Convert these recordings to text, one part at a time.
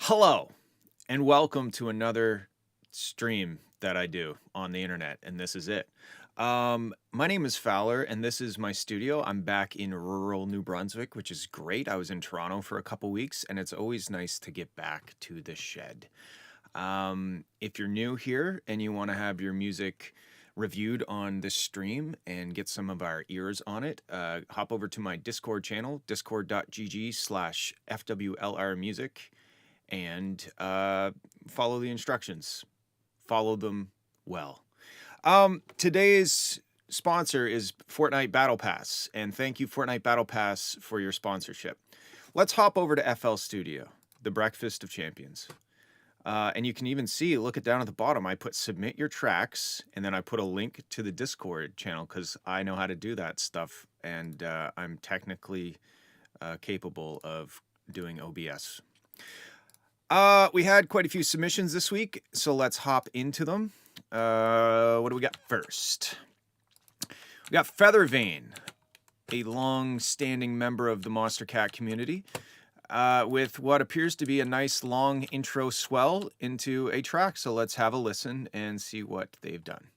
Hello, and welcome to another stream that I do on the internet, and this is it. My name is Fowler, and this is my studio. I'm back in rural New Brunswick, which is great. I was in Toronto for a couple weeks, and it's always nice to get back to the shed. If you're new here and you want to have your music reviewed on this stream and get some of our ears on it, hop over to my Discord channel, discord.gg/FWLR music, and follow the instructions. Follow them well. Today's sponsor is Fortnite Battle Pass, and thank you, Fortnite Battle Pass, for your sponsorship. Let's hop over to FL Studio, the Breakfast of Champions. And you can even see, look it down at the bottom, I put submit your tracks, and then I put a link to the Discord channel because I know how to do that stuff, and I'm technically capable of doing OBS. We had quite a few submissions this week, so let's hop into them. What do we got first? We got Feathervane, a long-standing member of the Monster Cat community, with what appears to be a nice long intro swell into a track. So let's have a listen and see what they've done.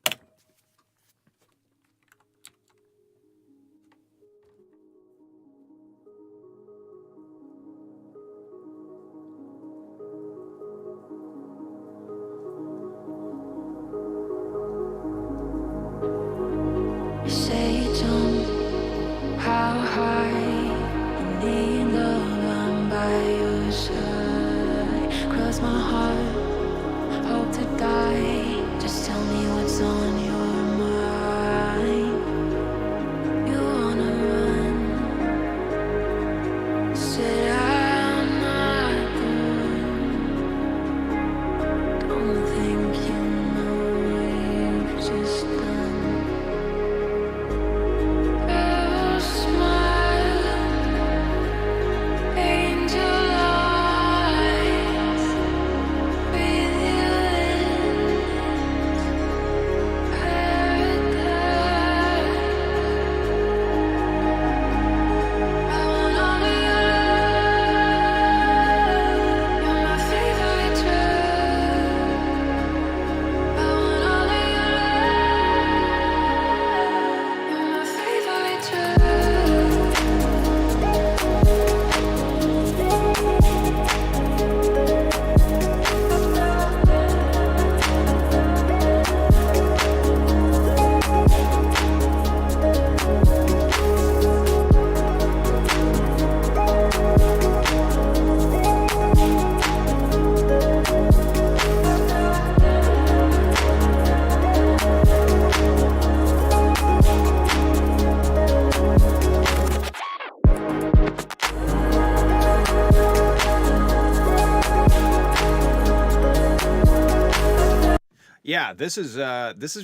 Yeah, this is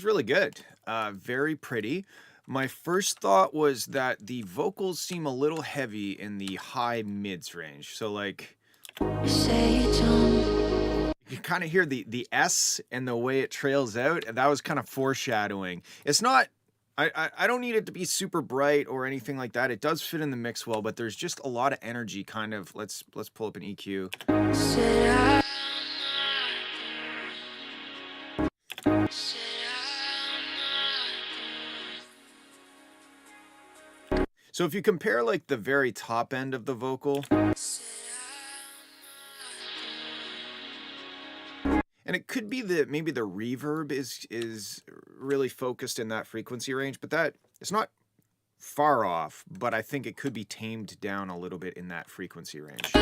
really good. Very pretty. My first thought was that the vocals seem a little heavy in the high mids range. So like you kind of hear the S and the way it trails out, and that was kind of foreshadowing. It's not I don't need it to be super bright or anything like that. It does fit in the mix well, but there's just a lot of energy kind of. Let's pull up an EQ. So if you compare like the very top end of the vocal, and it could be that maybe the reverb is really focused in that frequency range, but that it's not far off, but I think it could be tamed down a little bit in that frequency range.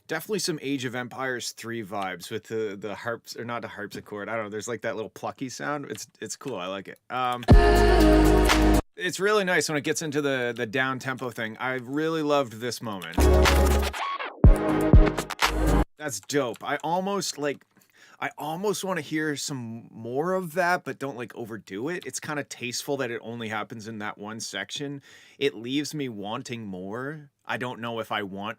Definitely some Age of Empires 3 vibes with the harps, or not the harpsichord. I don't know. There's like that little plucky sound. It's cool. I like it. It's really nice when it gets into the down tempo thing. I really loved this moment. That's dope. I almost want to hear some more of that, but don't like overdo it. It's kind of tasteful that it only happens in that one section. It leaves me wanting more. I don't know if I want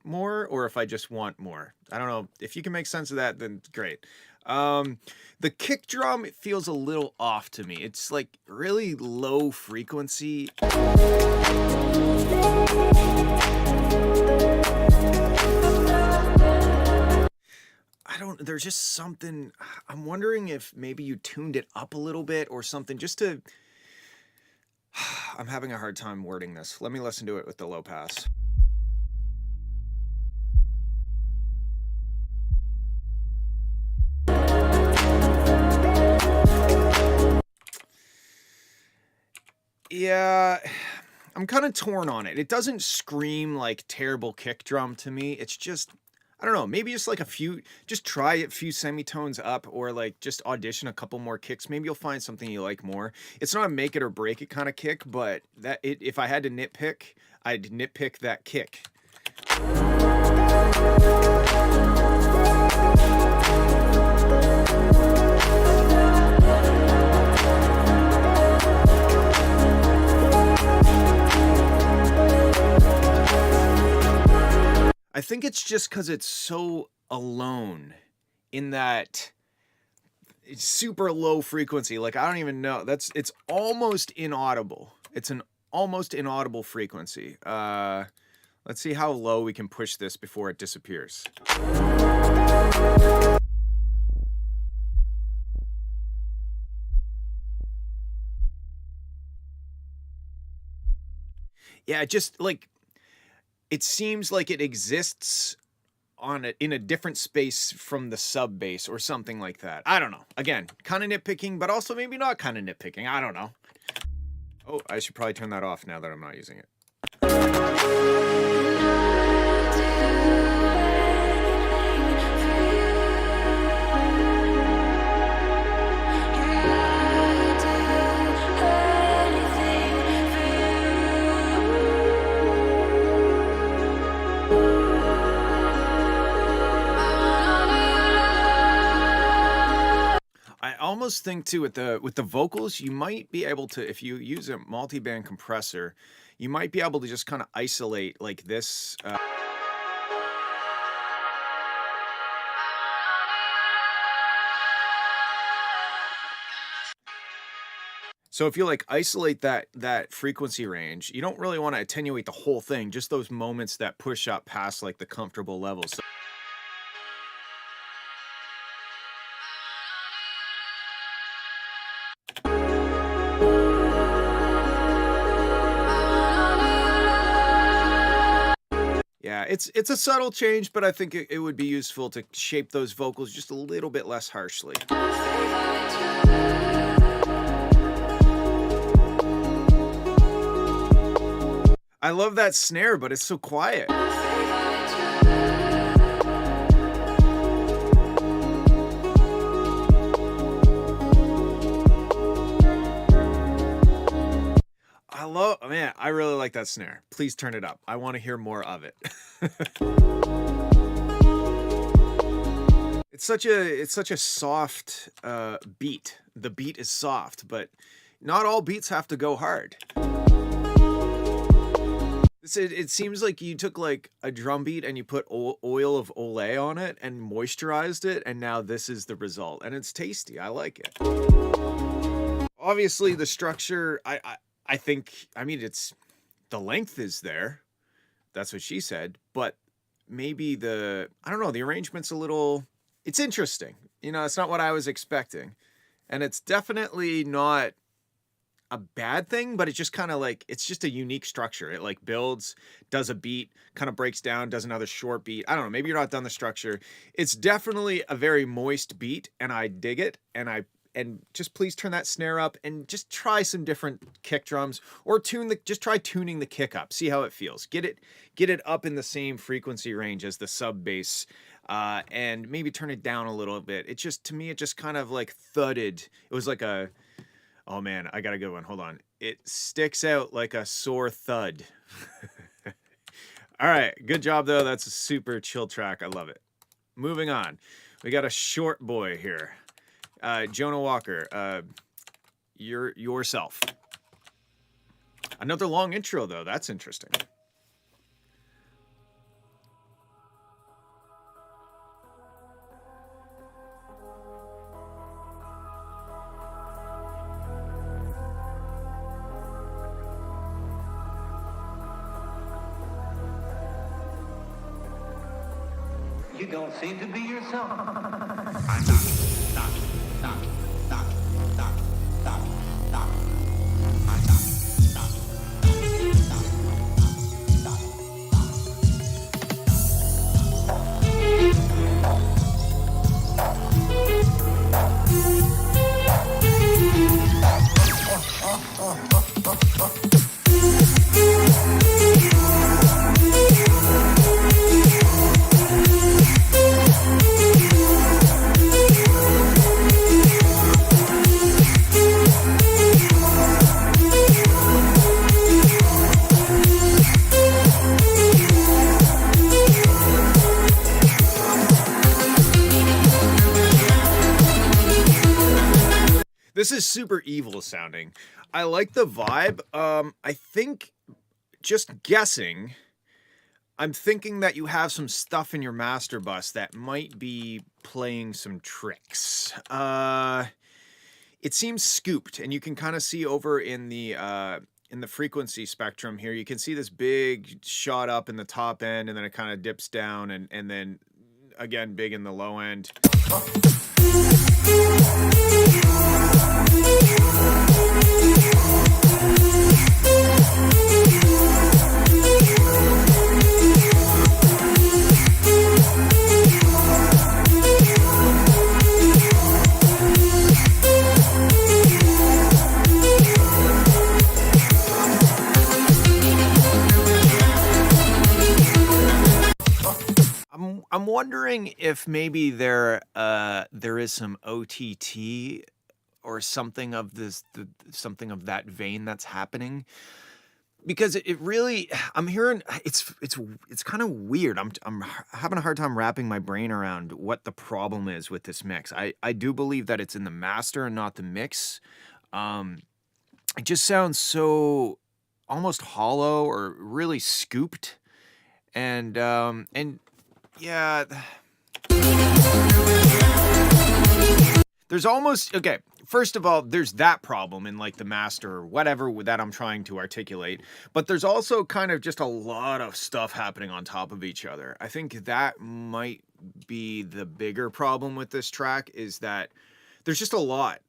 more or if I just want more. I don't know. If you can make sense of that, then great. The kick drum, it feels a little off to me. It's like really low frequency. I don't, there's just something, I'm wondering if maybe you tuned it up a little bit or something just to, I'm having a hard time wording this. Let me listen to it with the low pass. Yeah, I'm kind of torn on it. It doesn't scream like terrible kick drum to me. It's just, I don't know, maybe just like a few, just try a few semitones up or like just audition a couple more kicks. Maybe you'll find something you like more. It's not a make it or break it kind of kick, but if I had to nitpick, I'd nitpick that kick. I think it's just because it's so alone in that it's super low frequency. Like, I don't even know. It's almost inaudible. It's an almost inaudible frequency. Let's see how low we can push this before it disappears. Yeah, just like, it seems like it exists in a different space from the sub bass or something like that. I don't know. Again, kind of nitpicking, but also maybe not kind of nitpicking. I don't know. Oh, I should probably turn that off now that I'm not using it. I almost think too with the vocals, you might be able to, if you use a multi-band compressor, you might be able to just kind of isolate like this. So if you like isolate that frequency range, you don't really want to attenuate the whole thing, just those moments that push up past like the comfortable levels. So yeah, it's a subtle change, but I think it would be useful to shape those vocals just a little bit less harshly. I love that snare, but it's so quiet. Man, I really like that snare. Please turn it up. I want to hear more of it. It's such a soft beat. The beat is soft, but not all beats have to go hard. It seems like you took like a drum beat and you put oil of Olay on it and moisturized it, and now this is the result. And it's tasty. I like it. Obviously, the structure, I think, I mean, the length is there. That's what she said. But maybe I don't know, the arrangement's a little, it's interesting. You know, it's not what I was expecting. And it's definitely not a bad thing, but it's just kind of like, it's just a unique structure. It like builds, does a beat, kind of breaks down, does another short beat. I don't know, maybe you're not done the structure. It's definitely a very moist beat, and I dig it. And just please turn that snare up and just try some different kick drums, or just try tuning the kick up. See how it feels. Get it up in the same frequency range as the sub bass, and maybe turn it down a little bit. To me, it just kind of like thudded. It was like oh man, I got a good one. Hold on. It sticks out like a sore thud. All right, good job though. That's a super chill track. I love it. Moving on. We got a short boy here. Jonah Walker, yourself. Another long intro though. That's interesting. you don't seem to be yourself. I'm not. Stop. Stop. Stop. Stop. Stop. Stop. I'm not. Stop. Stop. Stop. This is super evil sounding. I like the vibe. I think, just guessing, I'm thinking that you have some stuff in your master bus that might be playing some tricks. It seems scooped, and you can kind of see over in the frequency spectrum here. You can see this big shot up in the top end, and then it kind of dips down, and then again big in the low end. I'm wondering if maybe there is some OTT or something of something of that vein that's happening, because it really, I'm hearing it's kind of weird. I'm having a hard time wrapping my brain around what the problem is with this mix. I do believe that it's in the master and not the mix. It just sounds so almost hollow or really scooped, and yeah, there's almost, okay, first of all, there's that problem in like the master or whatever that I'm trying to articulate, but there's also kind of just a lot of stuff happening on top of each other. I think that might be the bigger problem with this track, is that there's just a lot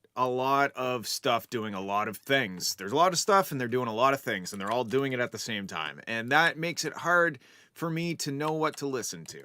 of stuff doing a lot of things. There's a lot of stuff and they're doing a lot of things, and they're all doing it at the same time. And that makes it hard for me to know what to listen to.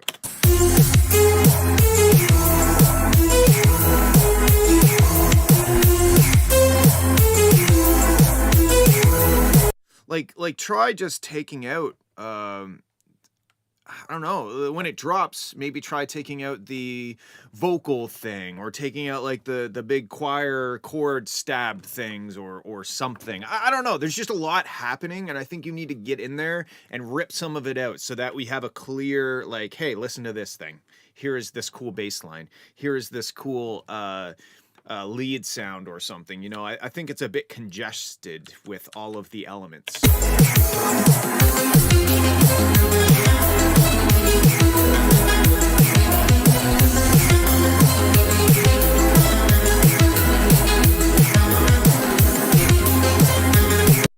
Like try just taking out, I don't know, when it drops, maybe try taking out the vocal thing, or taking out like the big choir chord stabbed things, or something. I don't know. There's just a lot happening, and I think you need to get in there and rip some of it out so that we have a clear, like, hey, listen to this thing. Here is this cool bass line. Here is this cool lead sound or something. You know, I think it's a bit congested with all of the elements.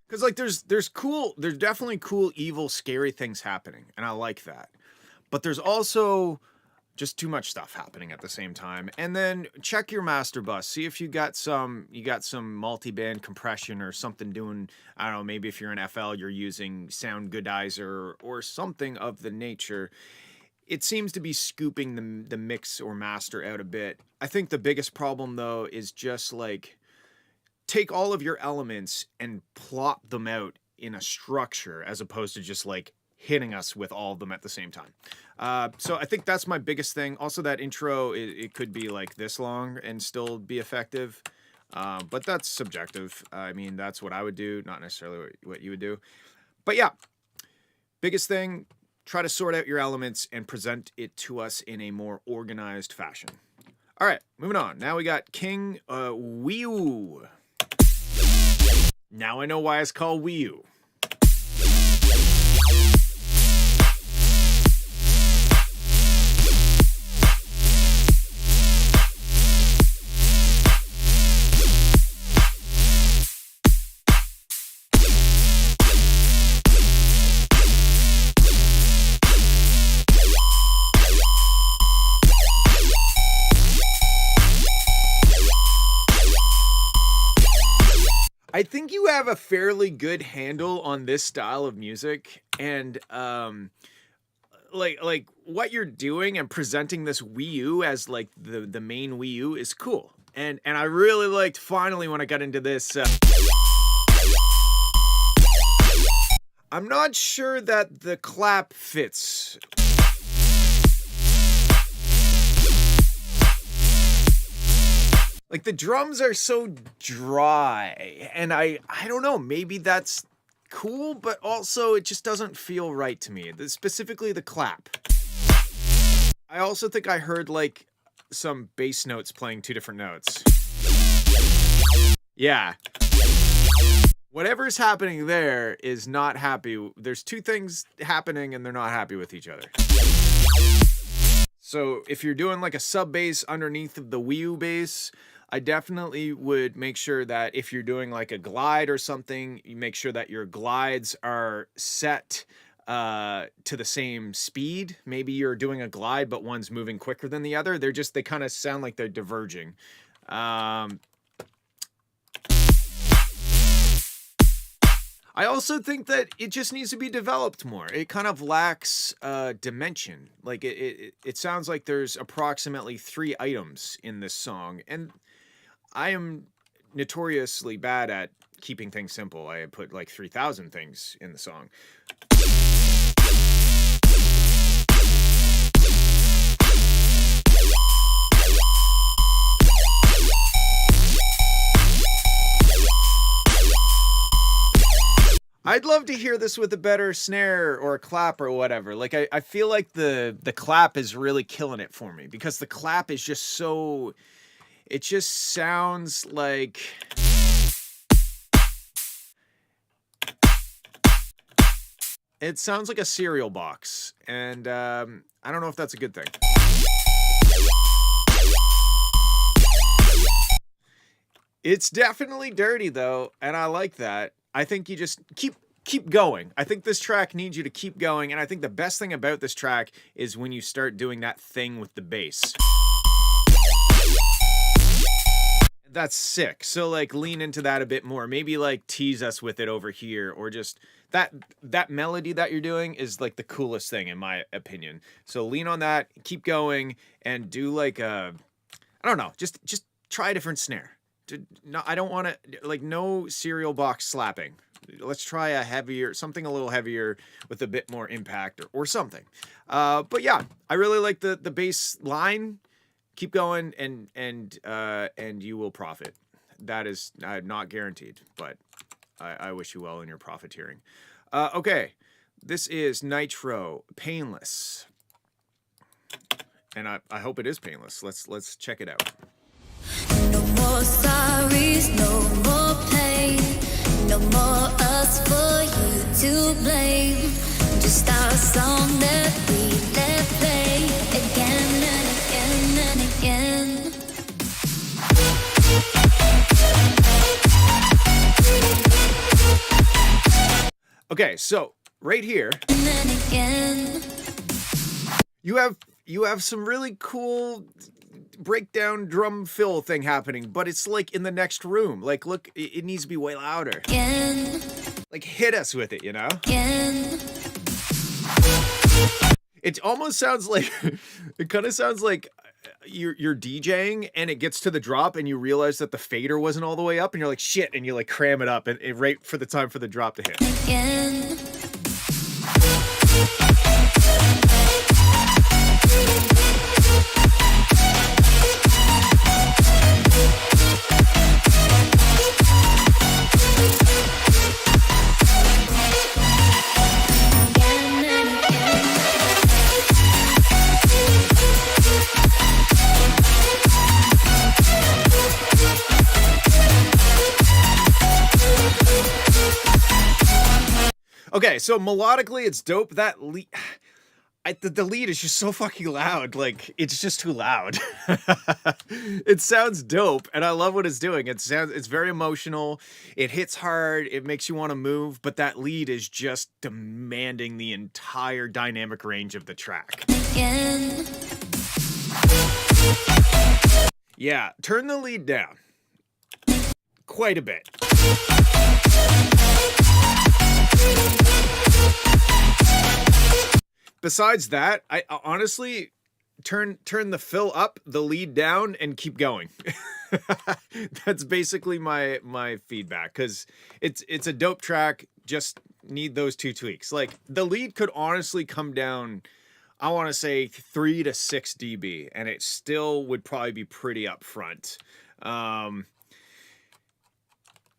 Because like there's definitely cool, evil, scary things happening, and I like that. But there's also just too much stuff happening at the same time. And then check your master bus. See if you got some multi-band compression or something doing, I don't know, maybe if you're in FL, you're using sound goodizer or something of the nature. It seems to be scooping the mix or master out a bit. I think the biggest problem though is just like, take all of your elements and plop them out in a structure, as opposed to just like hitting us with all of them at the same time. So I think that's my biggest thing. Also, that intro, it could be like this long and still be effective, but that's subjective. I mean, that's what I would do, not necessarily what you would do. But yeah, biggest thing, try to sort out your elements and present it to us in a more organized fashion. All right, moving on. Now we got King Wii U. Now I know why it's called Wii U. think you have a fairly good handle on this style of music, and like what you're doing and presenting this Wii U as like the main Wii U is cool. And I really liked finally when I got into this. I'm not sure that the clap fits. Like the drums are so dry, and I don't know, maybe that's cool, but also it just doesn't feel right to me. Specifically the clap. I also think I heard like some bass notes playing two different notes. Yeah. Whatever's happening there is not happy. There's two things happening and they're not happy with each other. So if you're doing like a sub bass underneath of the Wii U bass, I definitely would make sure that if you're doing like a glide or something, you make sure that your glides are set to the same speed. Maybe you're doing a glide, but one's moving quicker than the other. They kind of sound like they're diverging. I also think that it just needs to be developed more. It kind of lacks dimension. Like it sounds like there's approximately 3 items in this song, and I am notoriously bad at keeping things simple. I put like 3,000 things in the song. I'd love to hear this with a better snare or a clap or whatever. Like I feel like the clap is really killing it for me, because the clap is just so, it just sounds like it sounds like a cereal box, and I don't know if that's a good thing. It's definitely dirty though, and I like that. I think you just keep going. I think this track needs you to keep going, and I think the best thing about this track is when you start doing that thing with the bass. That's sick. So like lean into that a bit more. Maybe like tease us with it over here, or just that melody that you're doing is like the coolest thing in my opinion. So lean on that, keep going, and do like I don't know, just try a different snare. No, I don't want to, like, no cereal box slapping. Let's try a heavier, something a little heavier with a bit more impact or something. But yeah, I really like the bass line. Keep going, and you will profit. That is not guaranteed, but I wish you well in your profiteering. Okay, this is Nitro, Painless, and I hope it is painless. Let's check it out. No more sorries, no more pain, no more us for you to blame. Just our song that we let play again and again and again. Okay, so right here, And then again. you have some really cool breakdown drum fill thing happening, but it's like in the next room. Like, look, it needs to be way louder. Again, Like, hit us with it, you know? again. It almost sounds like, it kind of sounds like you're DJing and it gets to the drop and you realize that the fader wasn't all the way up and you're like, shit, and you like cram it up and right for the time for the drop to hit. Again. Okay, so melodically it's dope. That lead, the lead is just so fucking loud. Like, it's just too loud. It sounds dope, and I love what it's doing. It's very emotional. It hits hard. It makes you want to move, but that lead is just demanding the entire dynamic range of the track. Again. Yeah, turn the lead down. quite a bit. Besides that, I honestly turn the fill up, the lead down, and keep going. That's basically my feedback, because it's a dope track. Just need those 2 tweaks. Like, the lead could honestly come down, I want to say 3 to 6 dB, and it still would probably be pretty up front.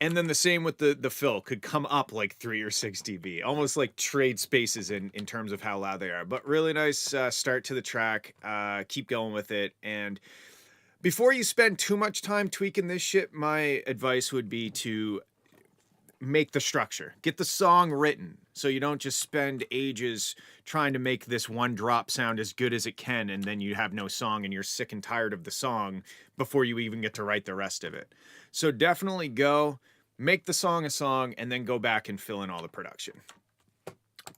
And then the same with the fill, could come up like 3 or 6 dB, almost like trade spaces in terms of how loud they are. But really nice start to the track. Keep going with it. And before you spend too much time tweaking this shit, my advice would be to make the structure. Get the song written, so you don't just spend ages trying to make this one drop sound as good as it can, and then you have no song and you're sick and tired of the song before you even get to write the rest of it. So definitely go, make the song a song, and then go back and fill in all the production.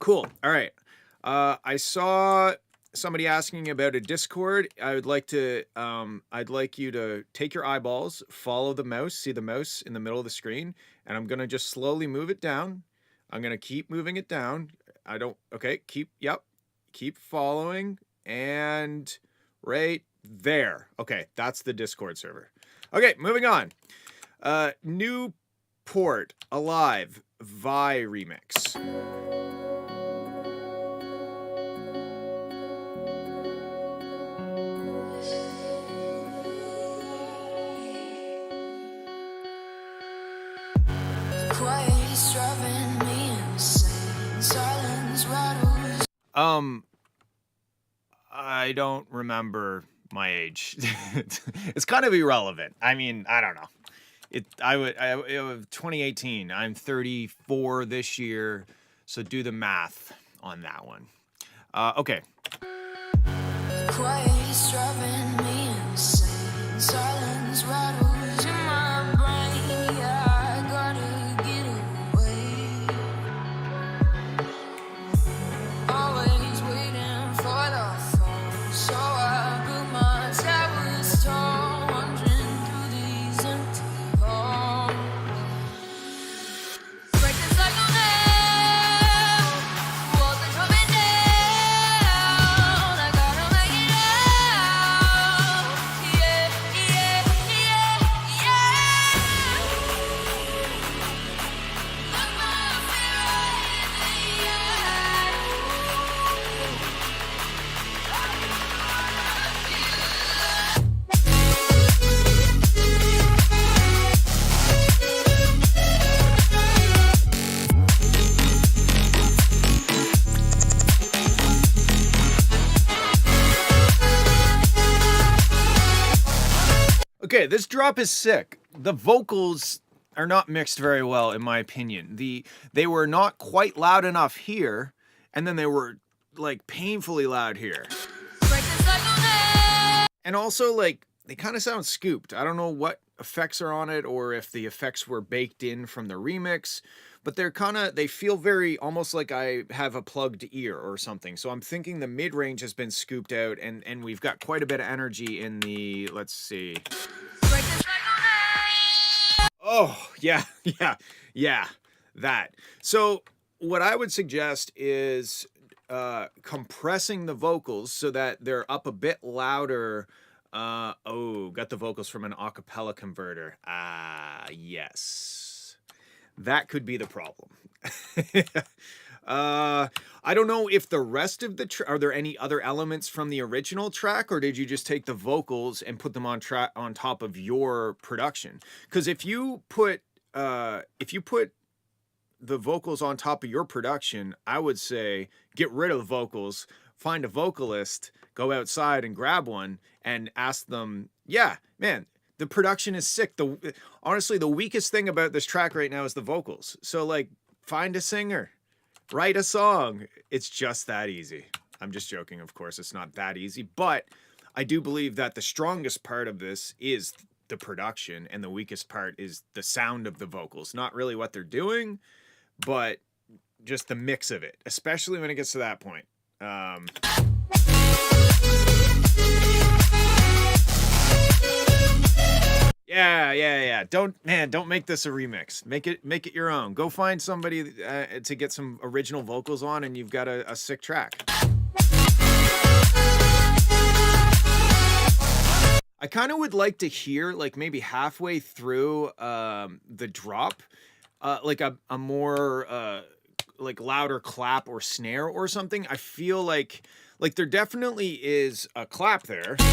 Cool. All right. I saw somebody asking about a Discord. I'd like you to take your eyeballs, follow the mouse, see the mouse in the middle of the screen, and I'm going to just slowly move it down. I'm going to keep moving it down. Keep following, and right there. Okay, that's the Discord server. Okay, moving on. New port, Alive, Vi remix. I don't remember my age. It's kind of irrelevant. I mean, I don't know. It was 2018. I'm 34 this year, so do the math on that one. Okay. Quiet's driving me insane. Silence rattles in my brain. Yeah, I gotta get away. Always waiting for the phone, so I built my towers tall, wandering through these empty halls. Break the cycle now. Walls are coming down. I gotta make it out. Yeah, yeah, yeah, yeah. Look my fear in the Okay, this drop is sick. The vocals are not mixed very well, in my opinion. They were not quite loud enough here, and then they were like painfully loud here. break the cycle now. And also, like, they kind of sound scooped. I don't know what effects are on it, or if the effects were baked in from the remix, but they feel very, almost like I have a plugged ear or something. So I'm thinking the mid-range has been scooped out, and we've got quite a bit of energy in the, let's see. Break the cycle now. Oh, yeah, that. So what I would suggest is compressing the vocals so that they're up a bit louder. Got the vocals from an acapella converter. Yes. That could be the problem. I don't know if the rest of the are there any other elements from the original track, or did you just take the vocals and put them on top of your production? Because if you put the vocals on top of your production, I would say get rid of the vocals, find a vocalist, go outside and grab one, and ask them, yeah, man, the production is sick. Honestly, the weakest thing about this track right now is the vocals. So, like, find a singer, write a song. It's just that easy. I'm just joking, of course. It's not that easy, but I do believe that the strongest part of this is the production, and the weakest part is the sound of the vocals. Not really what they're doing, but just the mix of it, especially when it gets to that point. Yeah. Don't make this a remix. Make it your own. Go find somebody to get some original vocals on, and you've got a sick track. I kind of would like to hear, like, maybe halfway through the drop, like a more like louder clap or snare or something. I feel like there definitely is a clap there, but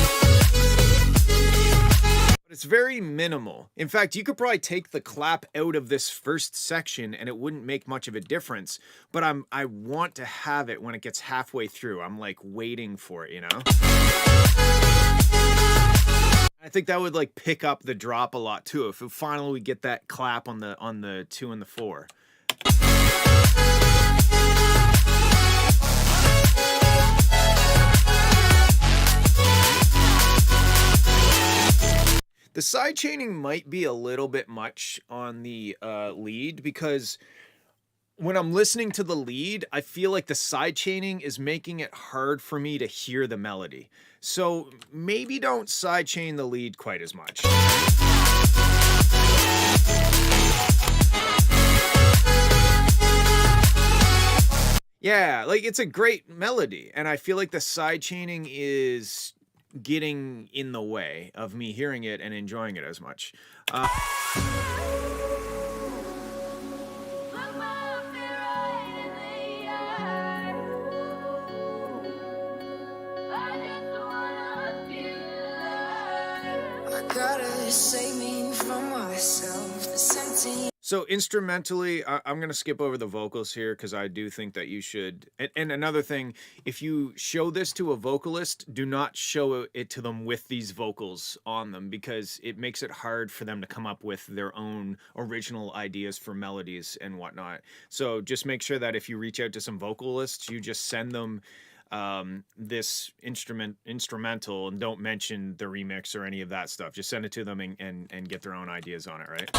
it's very minimal. In fact, you could probably take the clap out of this first section and it wouldn't make much of a difference, but I want to have it when it gets halfway through. I'm like waiting for it, you know? I think that would like pick up the drop a lot too if finally we get that clap on the 2 and the 4. The side chaining might be a little bit much on the lead, because when I'm listening to the lead, I feel like the side chaining is making it hard for me to hear the melody. So maybe don't side chain the lead quite as much. Yeah, like it's a great melody, and I feel like the side chaining is getting in the way of me hearing it and enjoying it as much. So instrumentally, I'm going to skip over the vocals here because I do think that you should. And another thing, if you show this to a vocalist, do not show it to them with these vocals on them, because it makes it hard for them to come up with their own original ideas for melodies and whatnot. So just make sure that if you reach out to some vocalists, you just send them this instrumental and don't mention the remix or any of that stuff. Just send it to them and get their own ideas on it, right?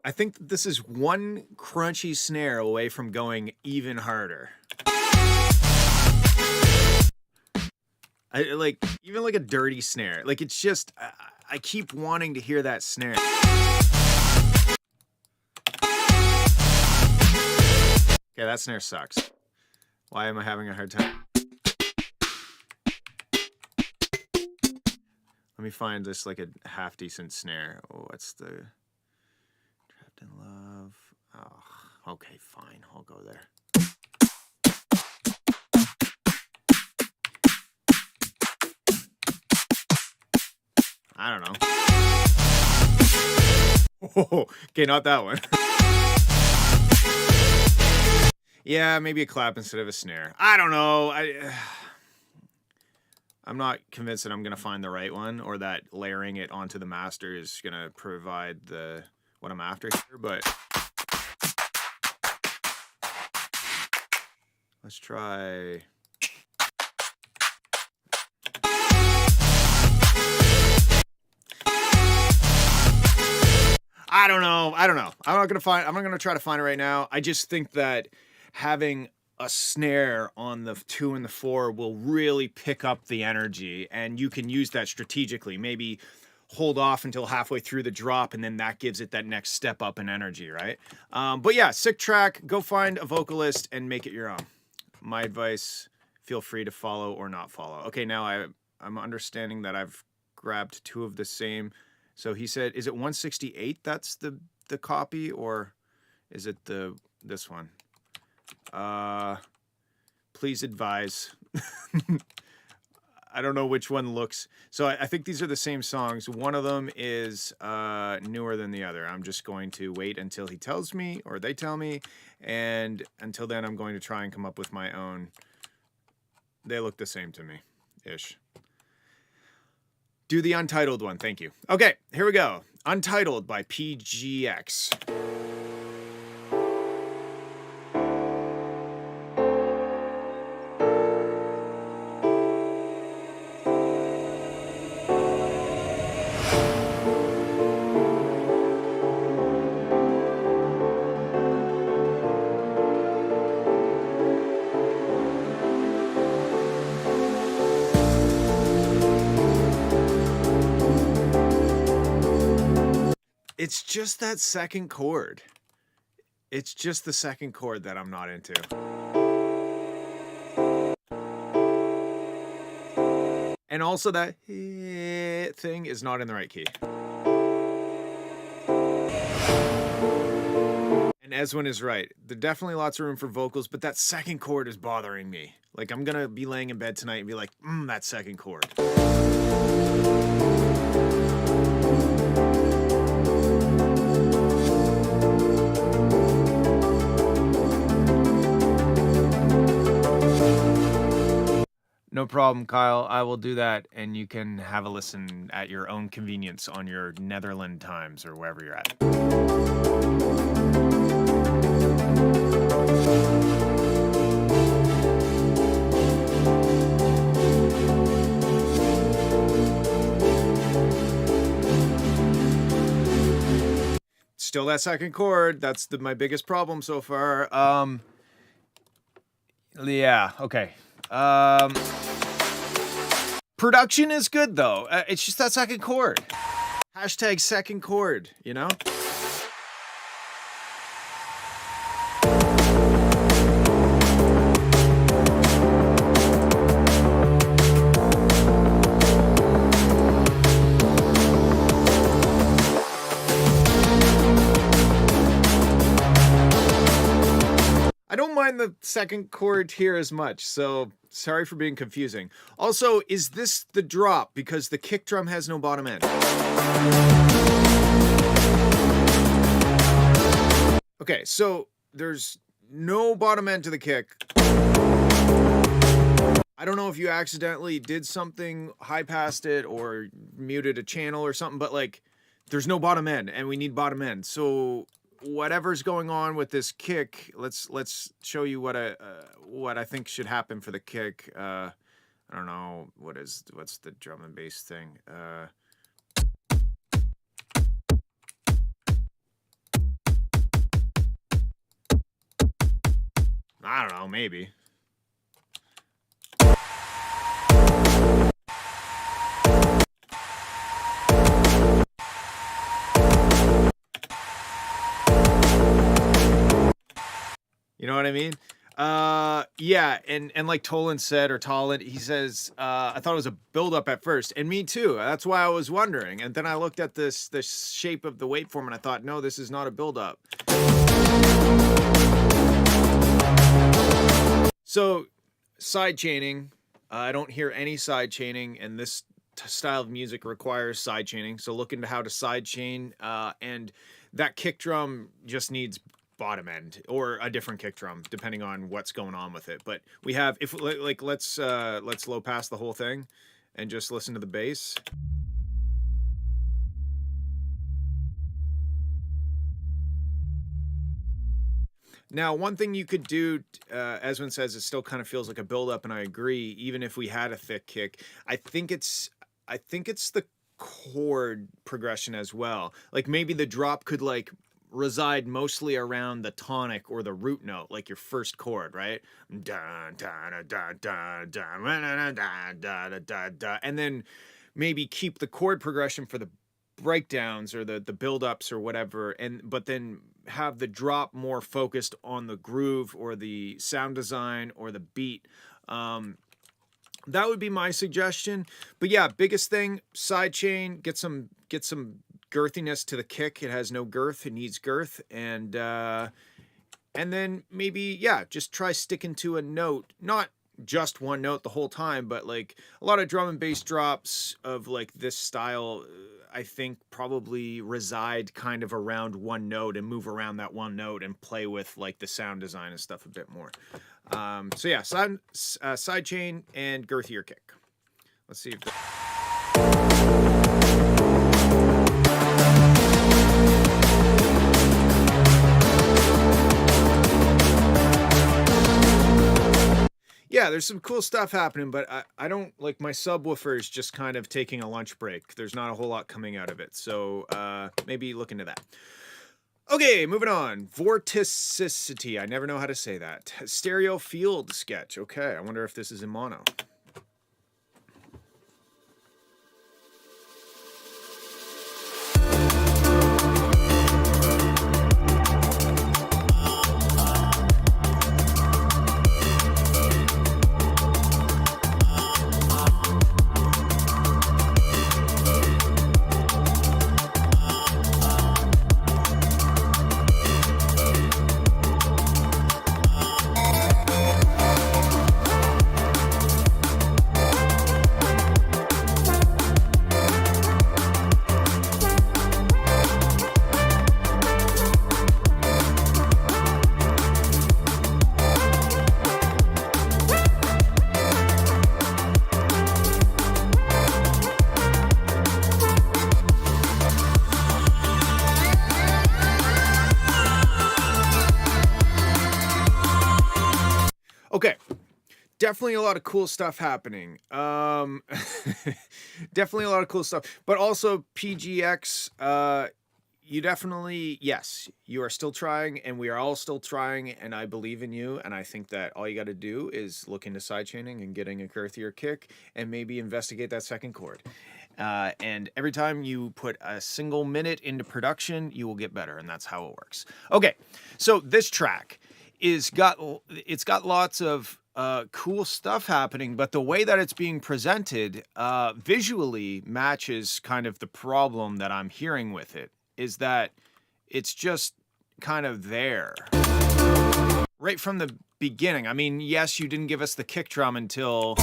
I think that this is one crunchy snare away from going even harder. I like even like a dirty snare. Like it's just I keep wanting to hear that snare. Okay, that snare sucks. Why am I having a hard time? Let me find this like a half decent snare. Oh, what's the Trapped in Love? Oh, okay, fine. I'll go there. I don't know. Oh, okay, not that one. Yeah, maybe a clap instead of a snare. I don't know. I'm not convinced that I'm going to find the right one, or that layering it onto the master is going to provide what I'm after here, but let's try. I don't know. I'm not going to try to find it right now. I just think that having a snare on the 2 and the 4 will really pick up the energy, and you can use that strategically. Maybe hold off until halfway through the drop, and then that gives it that next step up in energy, right? But yeah, sick track. Go find a vocalist and make it your own. My advice, feel free to follow or not follow. Okay, now I'm understanding that I've grabbed 2 of the same. So he said, is it 168 that's the copy, or is it this one? Please advise. I don't know which one looks. So I think these are the same songs. One of them is newer than the other. I'm just going to wait until he tells me, or they tell me, and until then I'm going to try and come up with my own. They look the same to me. ish. Do the Untitled one, thank you. Okay, here we go. Untitled by PGX. It's just that second chord. It's just the second chord that I'm not into. And also that thing is not in the right key. And Eswin is right. There's definitely lots of room for vocals, but that second chord is bothering me. Like, I'm gonna be laying in bed tonight and be like, that second chord. No problem, Kyle. I will do that, and you can have a listen at your own convenience on your Netherland times or wherever you're at. Still that second chord. That's my biggest problem so far. Yeah, okay. Production is good though. It's just that second chord. Hashtag second chord, you know? I don't mind the second chord here as much, so sorry for being confusing. Also, is this the drop? Because the kick drum has no bottom end. Okay, so there's no bottom end to the kick. I don't know if you accidentally did something, high-passed it, or muted a channel or something, but like, there's no bottom end, and we need bottom end. So whatever's going on with this kick, let's show you what I think should happen for the kick. I don't know what's the drum and bass thing. I don't know, maybe. You know what I mean? Yeah, and like Toland said, or Toland, he says, I thought it was a build-up at first, and me too. That's why I was wondering. And then I looked at the shape of the waveform, and I thought, no, this is not a build-up. So, side chaining. I don't hear any side chaining, and this style of music requires side chaining. So look into how to side chain, and that kick drum just needs bottom end or a different kick drum depending on what's going on with it. But we have, if like, let's low pass the whole thing and just listen to the bass. Now, one thing you could do, Eswin says, it still kind of feels like a build-up, and I agree. Even if we had a thick kick, I think it's the chord progression as well. Like maybe the drop could like reside mostly around the tonic or the root note, like your first chord, right? And then maybe keep the chord progression for the breakdowns or the build-ups or whatever, but then have the drop more focused on the groove or the sound design or the beat. That would be my suggestion. But yeah, biggest thing, sidechain, get some girthiness to the kick. It has no girth, it needs girth. And then maybe, yeah, just try sticking to a note, not just one note the whole time, but like a lot of drum and bass drops of like this style, I think probably reside kind of around one note and move around that one note and play with like the sound design and stuff a bit more. So yeah, side chain and girthier kick. Let's see if yeah, there's some cool stuff happening, but I don't like my subwoofer is just kind of taking a lunch break. There's not a whole lot coming out of it. So maybe look into that. Okay, moving on. Vorticity. I never know how to say that. Stereo field sketch. Okay, I wonder if this is in mono. Okay, definitely a lot of cool stuff happening. Definitely a lot of cool stuff, but also PGX. You definitely, yes, you are still trying, and we are all still trying, and I believe in you. And I think that all you got to do is look into sidechaining and getting a girthier kick, and maybe investigate that second chord. And every time you put a single minute into production, you will get better, and that's how it works. Okay, so this track it's got lots of cool stuff happening, but the way that it's being presented visually matches kind of the problem that I'm hearing with it, is that it's just kind of there right from the beginning. I mean, yes, you didn't give us the kick drum until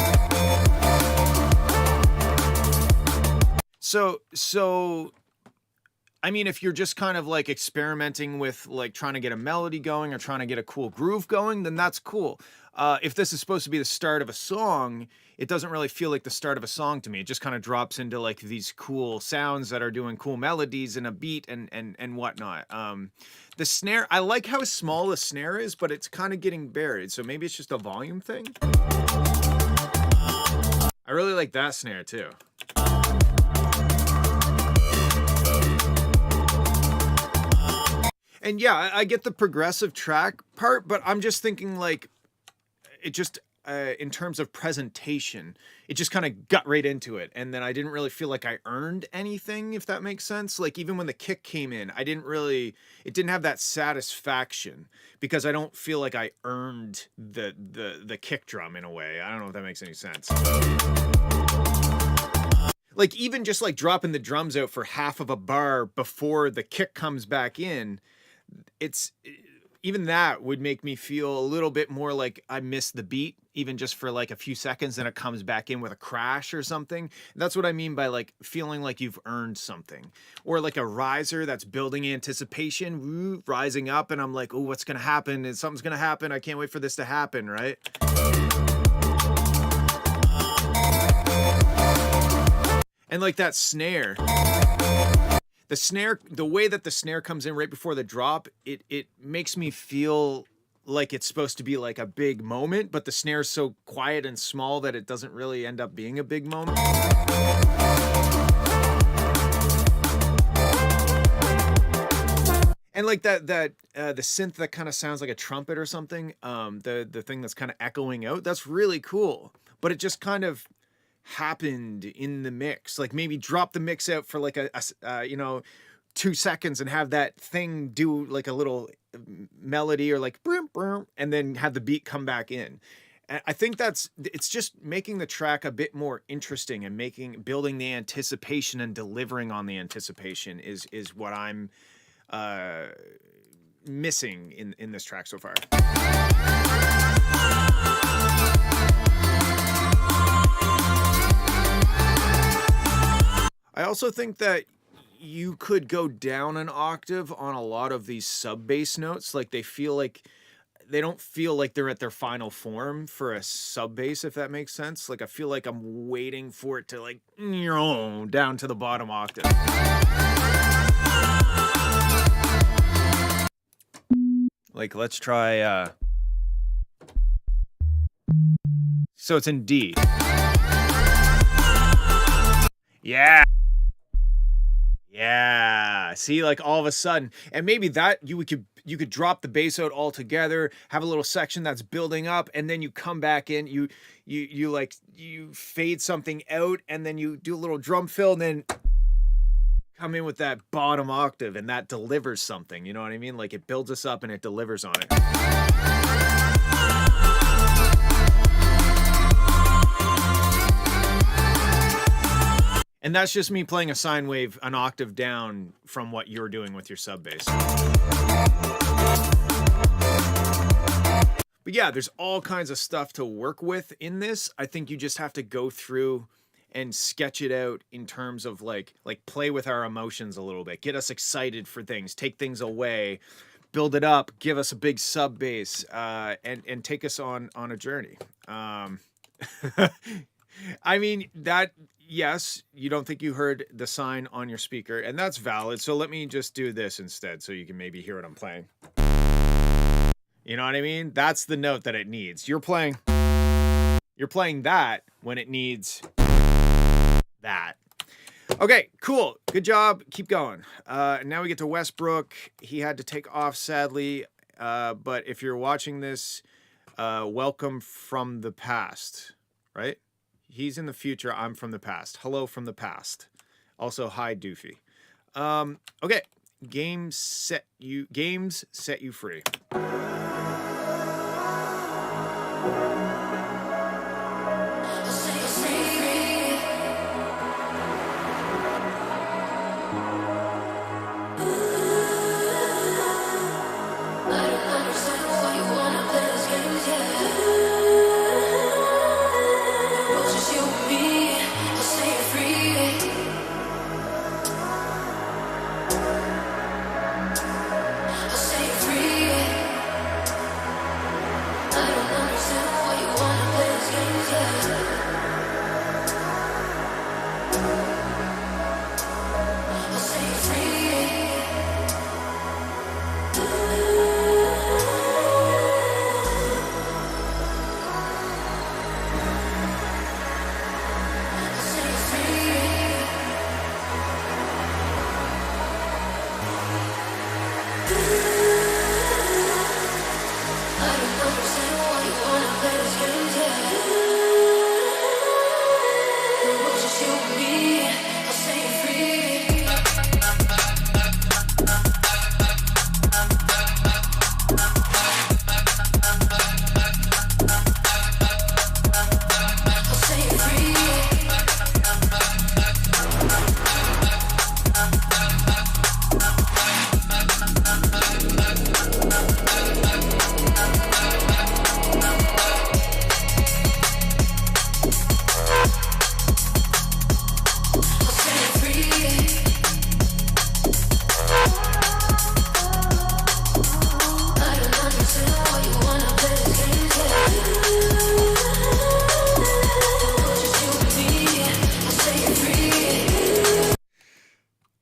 so I mean, if you're just kind of like experimenting with like trying to get a melody going or trying to get a cool groove going, then that's cool. If this is supposed to be the start of a song, it doesn't really feel like the start of a song to me. It just kind of drops into like these cool sounds that are doing cool melodies and a beat and whatnot. The snare, I like how small the snare is, but it's kind of getting buried. So maybe it's just a volume thing. I really like that snare too. And yeah, I get the progressive track part, but I'm just thinking like it just in terms of presentation, it just kind of got right into it. And then I didn't really feel like I earned anything, if that makes sense. Like even when the kick came in, it didn't have that satisfaction because I don't feel like I earned the kick drum in a way. I don't know if that makes any sense. Like even just like dropping the drums out for half of a bar before the kick comes back in, even that would make me feel a little bit more like I missed the beat, even just for like a few seconds, then it comes back in with a crash or something. That's what I mean by like feeling like you've earned something, or like a riser that's building anticipation, rising up, and I'm like, oh, what's gonna happen? And something's gonna happen. I can't wait for this to happen, right? And like that snare. The snare, the way that the snare comes in right before the drop, it makes me feel like it's supposed to be like a big moment, but the snare is so quiet and small that it doesn't really end up being a big moment. And like the synth that kind of sounds like a trumpet or something, the thing that's kind of echoing out, that's really cool. But it just kind of happened in the mix. Like maybe drop the mix out for like a 2 seconds and have that thing do like a little melody or like boom, boom, and then have the beat come back in. And I think it's just making the track a bit more interesting and building the anticipation and delivering on the anticipation is what I'm missing in this track so far. I also think that you could go down an octave on a lot of these sub bass notes. Like they feel like they don't feel like they're at their final form for a sub bass, if that makes sense. Like I feel like I'm waiting for it to like down to the bottom octave. Like let's try so it's in D. Yeah. Yeah. See, like all of a sudden, and maybe that you could drop the bass out altogether, have a little section that's building up, and then you come back in, you fade something out, and then you do a little drum fill, and then come in with that bottom octave, and that delivers something. You know what I mean? Like it builds us up and it delivers on it. And that's just me playing a sine wave an octave down from what you're doing with your sub bass. But yeah, there's all kinds of stuff to work with in this. I think you just have to go through and sketch it out in terms of like play with our emotions a little bit. Get us excited for things, take things away, build it up, give us a big sub bass, and take us on a journey. I mean, that, yes, you don't think you heard the sign on your speaker, and that's valid. So let me just do this instead so you can maybe hear what I'm playing. You know what I mean? That's the note that it needs. You're playing that when it needs that. Okay, cool. Good job. Keep going. Now we get to Westbrook. He had to take off, sadly. But if you're watching this, welcome from the past, right? He's in the future. I'm from the past. Hello from the past. Also, hi, Doofy. Okay. Games set you free.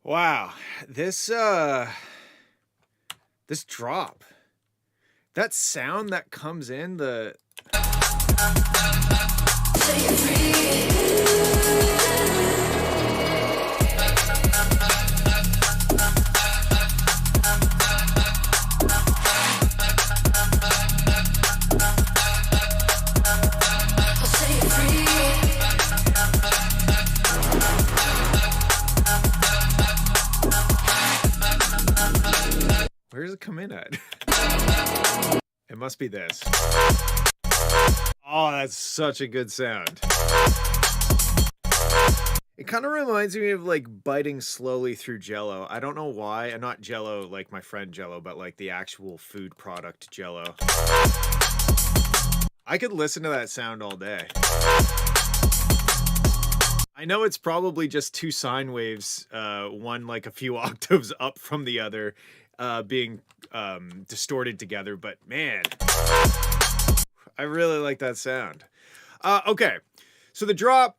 Wow, this drop, that sound that comes in, the where does it come in at? It must be this. Oh, that's such a good sound. It kind of reminds me of like biting slowly through Jell-O. I don't know why. And not Jell-O like my friend Jell-O, but like the actual food product Jell-O. I could listen to that sound all day. I know it's probably just two sine waves, one like a few octaves up from the other. being distorted together, but man, I really like that sound. Okay, so the drop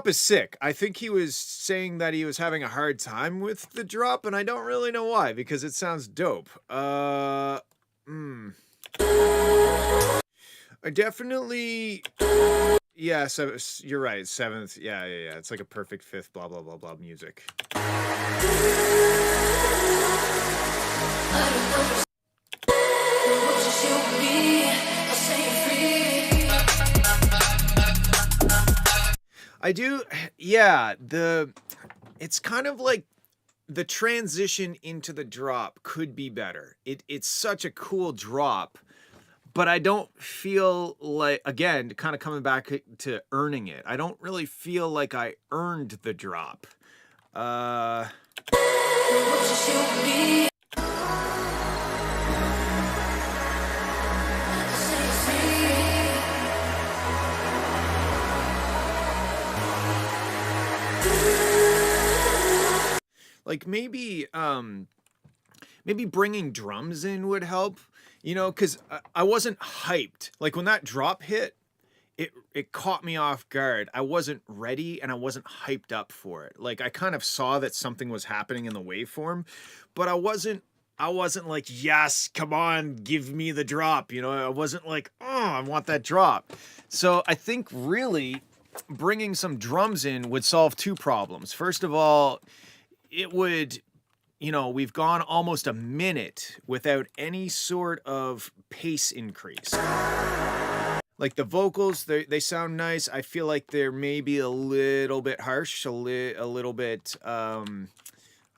is sick. I think he was saying that he was having a hard time with the drop, and I don't really know why, because it sounds dope. I definitely, yeah, so you're right, seventh, yeah. It's like a perfect fifth, blah, blah, blah, blah music. I do, yeah, it's kind of like the transition into the drop could be better. It's such a cool drop, but I don't feel like, again, kind of coming back to earning it, I don't really feel like I earned the drop. Like maybe bringing drums in would help, you know, because I wasn't hyped. Like when that drop hit, it caught me off guard. I wasn't ready and I wasn't hyped up for it. Like I kind of saw that something was happening in the waveform, but I wasn't like, yes, come on, give me the drop. You know, I wasn't like, oh, I want that drop. So I think really bringing some drums in would solve two problems. First of all, it would, you know, we've gone almost a minute without any sort of pace increase. Like the vocals, they sound nice. I feel like they're maybe a little bit harsh, a little bit, I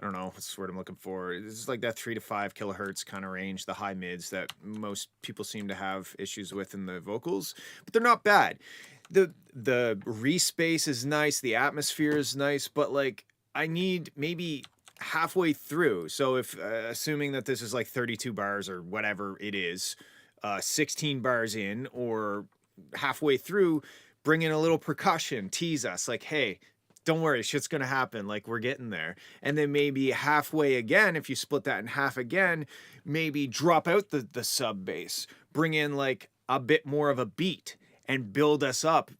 don't know what's the word I'm looking for. This is like that 3 to 5 kilohertz kind of range, the high mids that most people seem to have issues with in the vocals, but they're not bad. The respace is nice, the atmosphere is nice, but like I need maybe halfway through. So if assuming that this is like 32 bars or whatever it is, 16 bars in or halfway through, bring in a little percussion, tease us like, hey, don't worry, shit's gonna happen, like we're getting there. And then maybe halfway again, if you split that in half again, maybe drop out the sub bass, bring in like a bit more of a beat and build us up,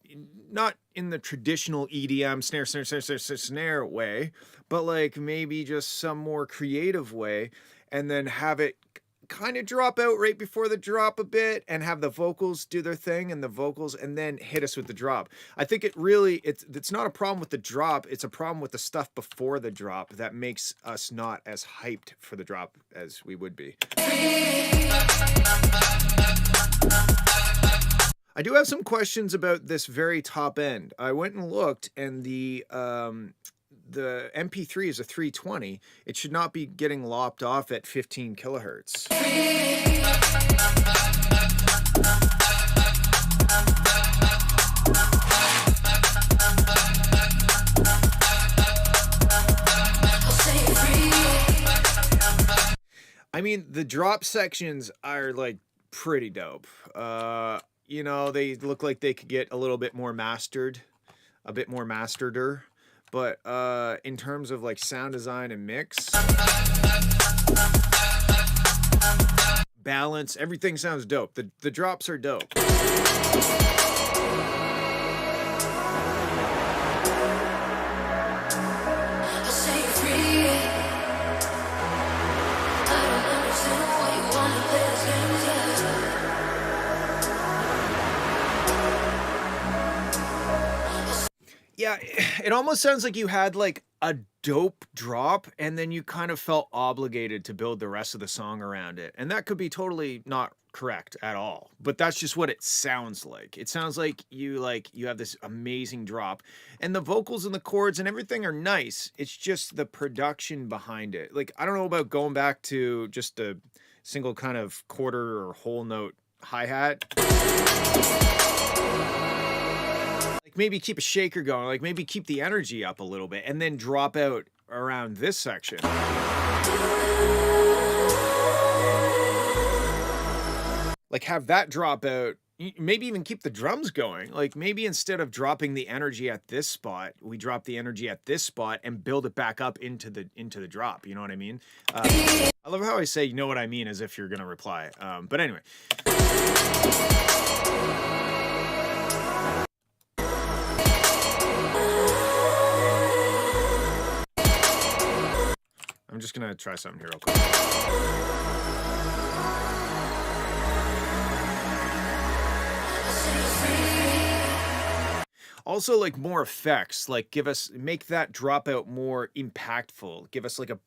not in the traditional EDM snare way, but like maybe just some more creative way, and then have it kind of drop out right before the drop a bit and have the vocals do their thing and then hit us with the drop. I think it's not a problem with the drop, it's a problem with the stuff before the drop that makes us not as hyped for the drop as we would be. I do have some questions about this very top end. I went and looked, and the MP3 is a 320. It should not be getting lopped off at 15 kilohertz. I mean, the drop sections are like pretty dope. You know, they look like they could get a little bit more mastered, a bit more mastered-er. But in terms of like sound design and mix, balance, everything sounds dope. The drops are dope. Yeah, it almost sounds like you had like a dope drop and then you kind of felt obligated to build the rest of the song around it. And that could be totally not correct at all, but that's just what it sounds like. It sounds like you have this amazing drop and the vocals and the chords and everything are nice. It's just the production behind it. Like, I don't know about going back to just a single kind of quarter or whole note hi-hat. Maybe keep a shaker going, like maybe keep the energy up a little bit and then drop out around this section. Like have that drop out maybe even keep the drums going. Like maybe instead of dropping the energy at this spot, we drop the energy at this spot and build it back up into the drop. You know what I mean? I love how I say "you know what I mean" as if you're gonna reply. But anyway. I'm just gonna try something here real quick. Also, like more effects, like make that dropout more impactful. Give us like a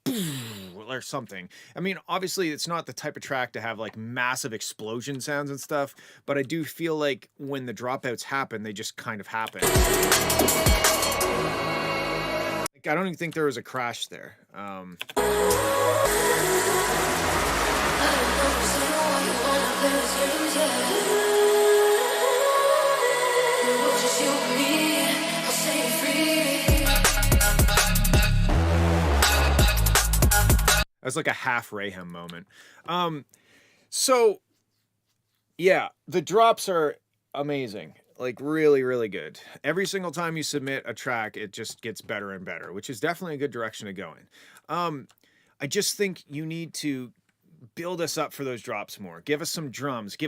or something. I mean, obviously, it's not the type of track to have like massive explosion sounds and stuff, but I do feel like when the dropouts happen, they just kind of happen. Like, I don't even think there was a crash there. That was like a half Rayhem moment. So yeah, the drops are amazing. Like really, really good. Every single time you submit a track, it just gets better and better, which is definitely a good direction to go in. I just think you need to build us up for those drops more. Give us some drums.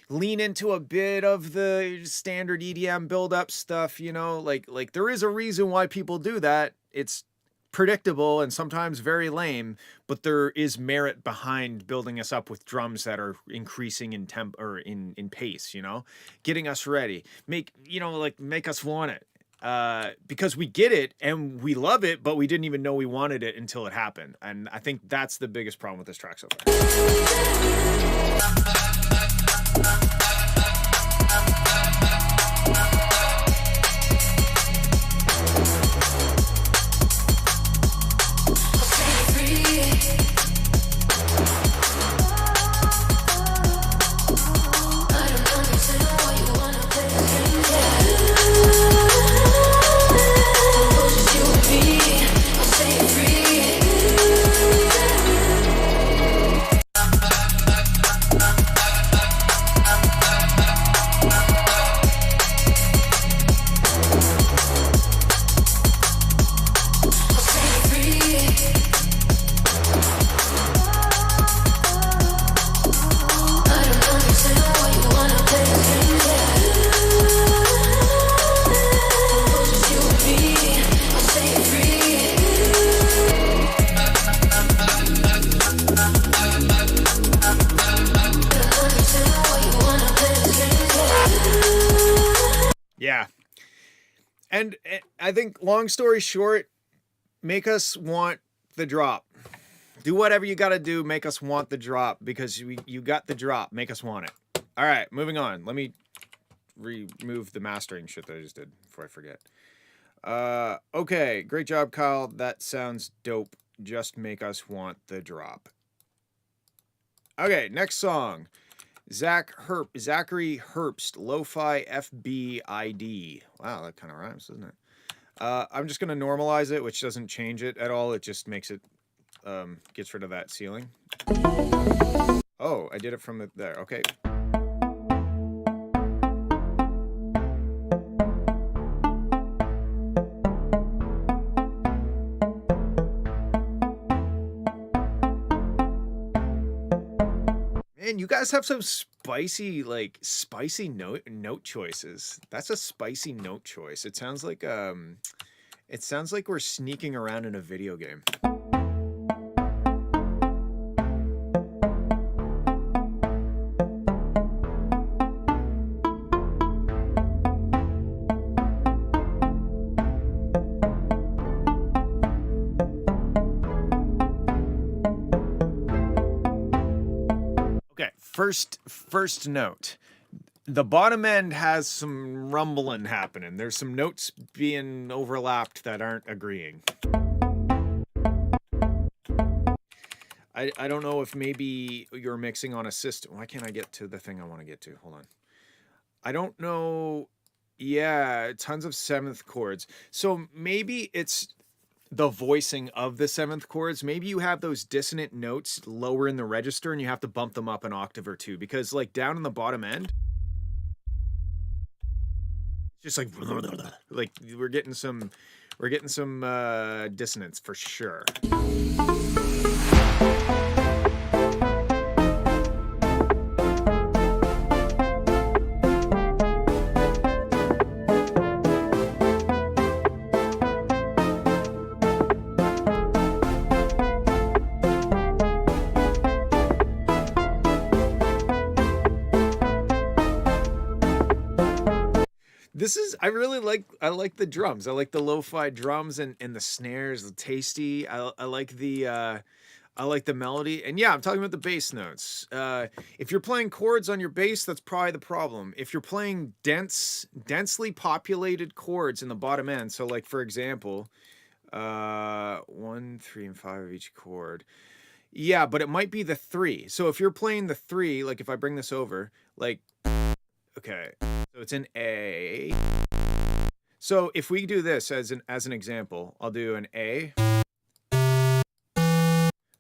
Lean into a bit of the standard EDM build up stuff, you know, like there is a reason why people do that. It's predictable and sometimes very lame, but there is merit behind building us up with drums that are increasing in temp or in pace, you know, getting us ready, make us want it. Because we get it and we love it, but we didn't even know we wanted it until it happened. And I think that's the biggest problem with this track so far. Yeah. And I think, long story short, make us want the drop. Do whatever you got to do. Make us want the drop, because you got the drop. Make us want it. All right, moving on. Let me remove the mastering shit that I just did before I forget. Okay, great job, Kyle. That sounds dope. Just make us want the drop. Okay, next song. Zachary Herbst, Lo-Fi FBID. Wow, that kind of rhymes, doesn't it? I'm just going to normalize it, which doesn't change it at all. It just makes it, gets rid of that ceiling. Oh, I did it from there. Okay. Man, you guys have some spicy note choices. That's a spicy note choice. It sounds like we're sneaking around in a video game. First note. The bottom end has some rumbling happening. There's some notes being overlapped that aren't agreeing. I don't know if maybe you're mixing on a system. Why can't I get to the thing I want to get to? Hold on. I don't know. Yeah, tons of seventh chords. So maybe it's the voicing of the seventh chords. Maybe you have those dissonant notes lower in the register and you have to bump them up an octave or two, because like down in the bottom end, Just like we're getting some dissonance for sure. I like the drums. I like the lo-fi drums and the snares, the tasty. I like the melody. And yeah, I'm talking about the bass notes. If you're playing chords on your bass, that's probably the problem. If you're playing densely populated chords in the bottom end, so like for example, 1, 3, and 5 of each chord. Yeah, but it might be the 3. So if you're playing the 3, like if I bring this over, like, okay, so it's an A. So if we do this as an example, I'll do an A.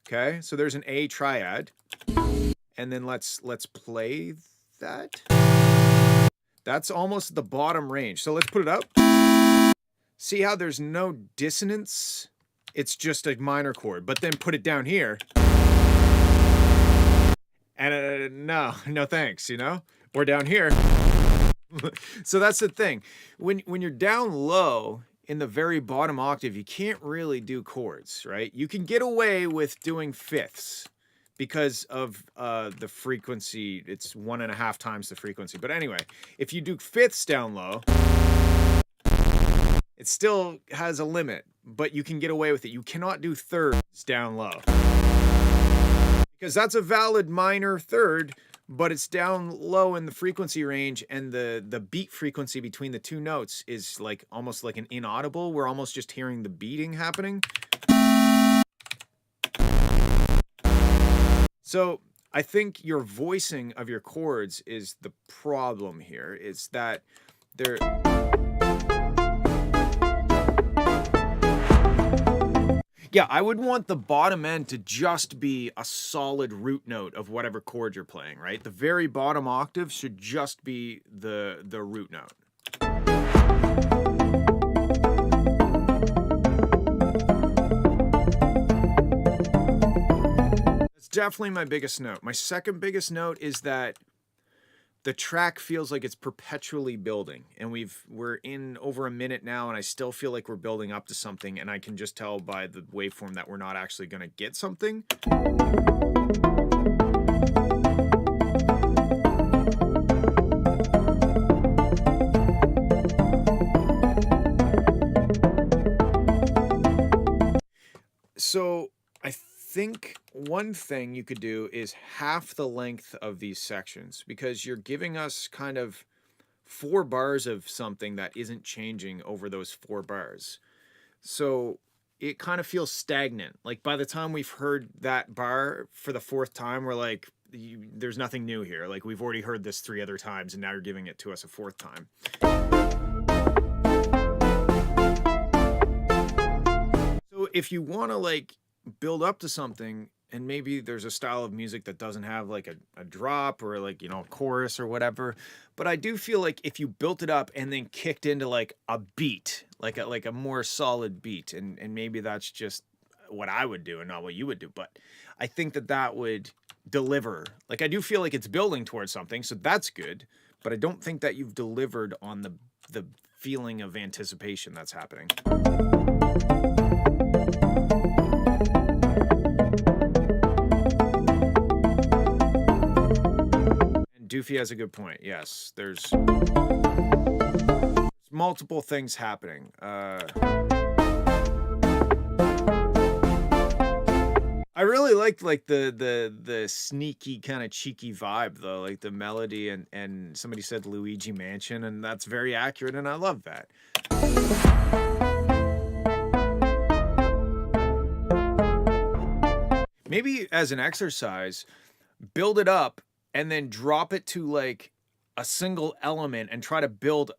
Okay, so there's an A triad, and then let's play that. That's almost the bottom range. So let's put it up. See how there's no dissonance? It's just a minor chord, but then put it down here. And no thanks, you know? Or down here. So that's the thing. When you're down low in the very bottom octave, you can't really do chords, right? You can get away with doing fifths because of the frequency. It's 1.5 times the frequency. But anyway, if you do fifths down low, it still has a limit, but you can get away with it. You cannot do thirds down low because that's a valid minor third, but it's down low in the frequency range, and the beat frequency between the two notes is like almost like an inaudible. We're almost just hearing the beating happening. So I think your voicing of your chords is the problem here. It's that they're... Yeah, I would want the bottom end to just be a solid root note of whatever chord you're playing, right? The very bottom octave should just be the root note. That's definitely my biggest note. My second biggest note is that the track feels like it's perpetually building, and we're in over a minute now, and I still feel like we're building up to something, and I can just tell by the waveform that we're not actually going to get something. So I think one thing you could do is half the length of these sections, because you're giving us kind of 4 bars of something that isn't changing over those 4 bars. So it kind of feels stagnant. Like by the time we've heard that bar for the 4th time, we're like, there's nothing new here. Like we've already heard this 3 other times, and now you're giving it to us a 4th time. So if you want to like build up to something, and maybe there's a style of music that doesn't have like a drop or like, you know, a chorus or whatever, but I do feel like if you built it up and then kicked into like a beat, like a more solid beat, and maybe that's just what I would do and not what you would do, but I think that would deliver. Like I do feel like it's building towards something, so that's good, but I don't think that you've delivered on the feeling of anticipation that's happening. Doofy has a good point. Yes, there's multiple things happening. I really liked like the sneaky kind of cheeky vibe though, like the melody, and somebody said Luigi Mansion, and that's very accurate, and I love that. Maybe as an exercise, build it up and then drop it to like a single element and try to build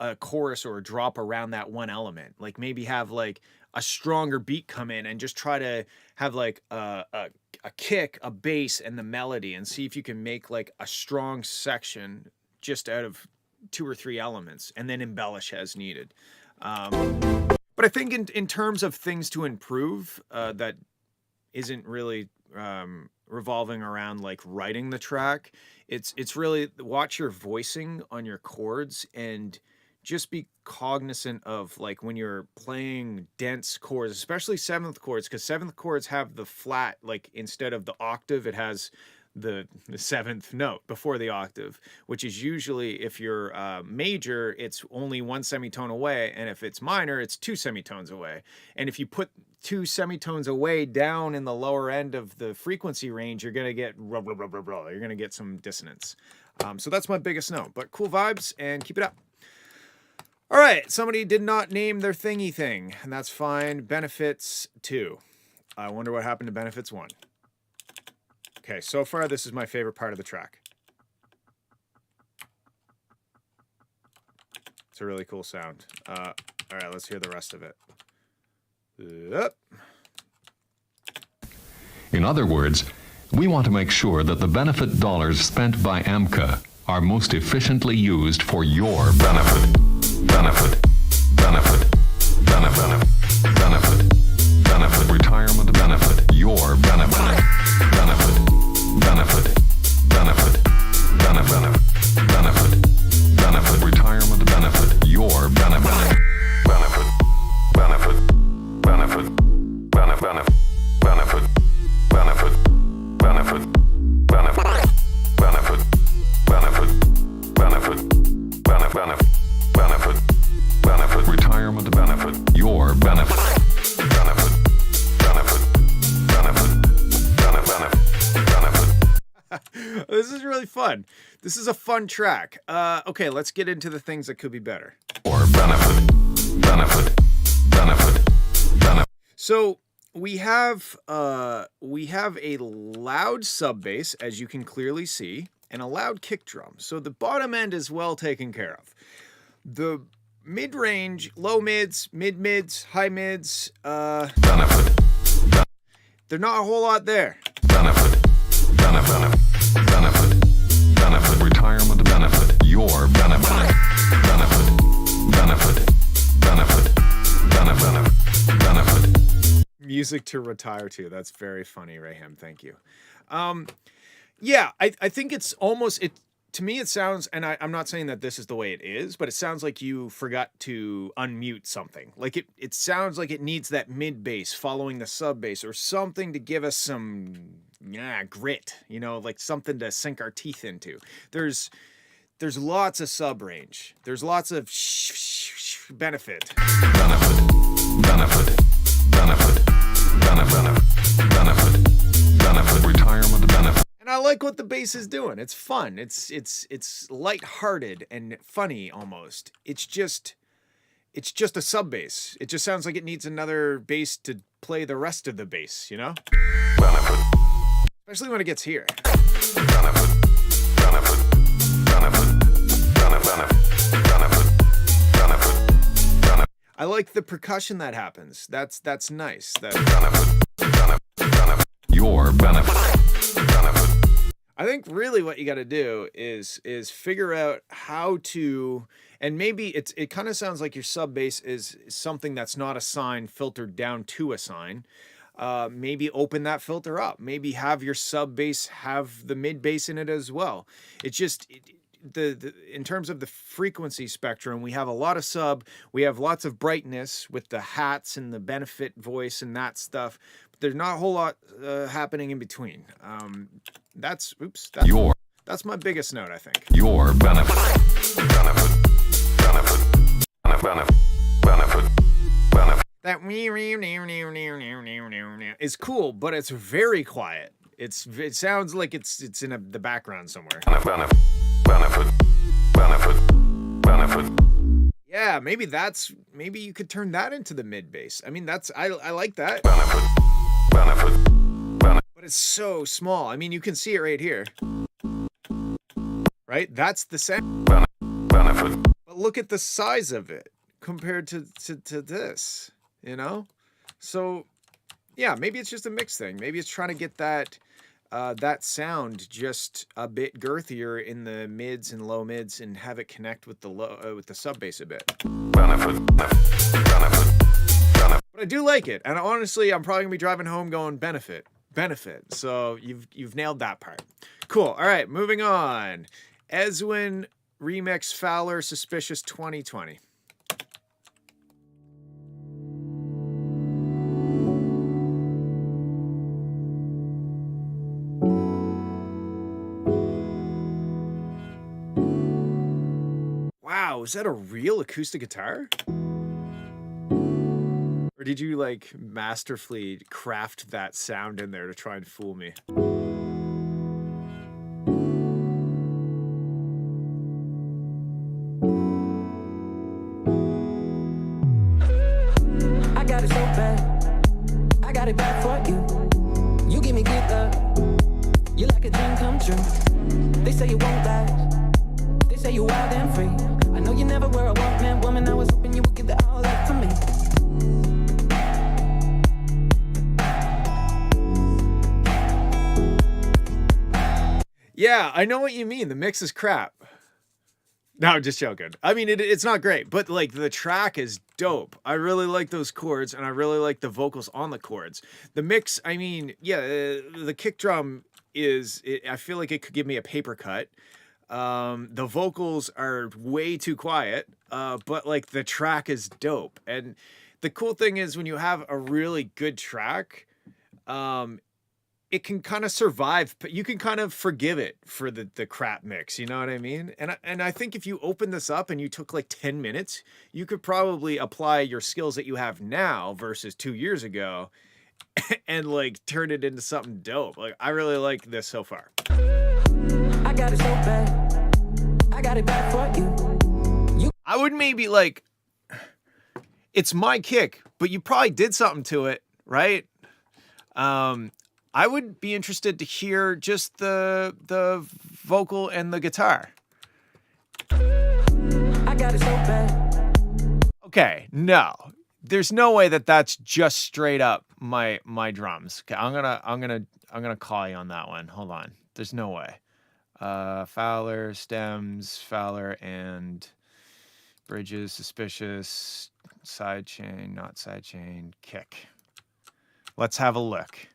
a chorus or a drop around that one element. Like maybe have like a stronger beat come in and just try to have like a kick, a bass, and the melody, and see if you can make like a strong section just out of 2 or 3 elements and then embellish as needed. But I think in terms of things to improve, that isn't really revolving around like writing the track. It's really watch your voicing on your chords and just be cognizant of like when you're playing dense chords, especially 7th chords, because 7th chords have the flat, like instead of the octave, it has the 7th note before the octave, which is usually, if you're major, it's only 1 semitone away, and if it's minor, it's 2 semitones away. And if you put 2 semitones away down in the lower end of the frequency range, you're gonna get you're gonna get some dissonance. So that's my biggest note. But cool vibes, and keep it up. All right, somebody did not name their thingy thing, and that's fine. Benefits 2. I wonder what happened to Benefits 1. Okay, so far this is my favorite part of the track. It's a really cool sound. All right, let's hear the rest of it. Yep. In other words, we want to make sure that the benefit dollars spent by AMCA are most efficiently used for your benefit. Benefit. Benefit. Benefit. Benefit. Benefit. Retirement benefit. Your benefit. Benefit. Benefit. Benefit. Benefit. Benefit. Benefit. Retirement benefit. Your benefit. Benefit. Benefit. Benefit. Benefit. Benefit. Benefit. Benefit. Benefit. Benefit. Benefit. Benefit. Benefit. Benefit. Benefit. Retirement benefit. Your benefit. Benefit. Benefit. Benefit. Benefit. Benefit. This is really fun. This is a fun track. Okay, let's get into the things that could be better. Or benefit. Benefit. Benefit. Benefit. So we have a loud sub bass, as you can clearly see, and a loud kick drum. So the bottom end is well taken care of. The mid-range, low mids, mid-mids, high mids, Benefit. they're not a whole lot there. Benefit. Benefit. Benefit. Benefit. Retirement benefit. Your benefit. Benefit. Benefit. Benefit. Benefit. Benefit. Music to retire to. That's very funny, Raham. Thank you. Yeah, I think it's almost, to me it sounds, and I'm not saying that this is the way it is, but it sounds like you forgot to unmute something. Like it sounds like it needs that mid bass following the sub bass or something to give us some grit, you know, like something to sink our teeth into. There's lots of sub range. There's lots of benefit. Benefit. Benefit. Benefit. Benefit. Benefit. Benefit. Retirement benefit. And I like what the bass is doing. It's fun. It's lighthearted and funny almost. It's just a sub bass. It just sounds like it needs another bass to play the rest of the bass, you know? Benefit. Especially when it gets here. Benefit. Benefit. Benefit. Benefit. Benefit. Benefit. Benefit. I like the percussion that happens. That's nice. Benefit. Benefit. Benefit. Your benefit. Benefit. I think really what you got to do is figure out how to, and maybe it kind of sounds like your sub bass is something that's not a sine filtered down to a sine. Maybe open that filter up. Maybe have your sub bass have the mid bass in it as well. It's just the in terms of the frequency spectrum, we have a lot of sub. We have lots of brightness with the hats and the benefit voice and that stuff. But there's not a whole lot happening in between. That's my biggest note, I think. Your benefit. Benefit. Benefit. Benefit. Benefit. Benefit. That is cool, but it's very quiet. It sounds like it's in the background somewhere. Benefit. Benefit. Benefit. Benefit. Yeah, maybe you could turn that into the mid bass. I mean, I like that. Benefit. Benefit. Benefit. But it's so small. I mean, you can see it right here. Right? That's the sound. Benefit. But look at the size of it compared to this, you know? So, yeah, maybe it's just a mix thing. Maybe it's trying to get that that sound just a bit girthier in the mids and low mids and have it connect with the with the sub bass a bit. But I do like it, and honestly, I'm probably gonna be driving home going benefit. So you've nailed that part. Cool. All right, moving on. Ezwin remix FWLR Suspicious 2020. Wow, is that a real acoustic guitar? Or did you like masterfully craft that sound in there to try and fool me? I got it so bad. I got it bad for you. You give me good love. You like a dream come true. They say you won't last. They say you wild and free. I know you never were a one-man woman. I was hoping you would give that all up for me. Yeah, I know what you mean. The mix is crap. No, I'm just joking. I mean, it's not great, but like the track is dope. I really like those chords, and I really like the vocals on the chords. The mix, I mean, yeah, the kick drum I feel like it could give me a paper cut. The vocals are way too quiet, but like the track is dope. And the cool thing is when you have a really good track, it can kind of survive, but you can kind of forgive it for the crap mix. You know what I mean? And I think if you open this up and you took like 10 minutes, you could probably apply your skills that you have now versus 2 years ago and like turn it into something dope. Like I really like this so far. I got it so bad. I got it bad for you. I would maybe like, it's my kick, but you probably did something to it, right? I would be interested to hear just the vocal and the guitar. I got it so bad. Okay, no. There's no way that that's just straight up my drums. Okay, I'm gonna call you on that one. Hold on. There's no way. FWLR, stems, FWLR, and bridges, suspicious, sidechain, not sidechain, kick. Let's have a look.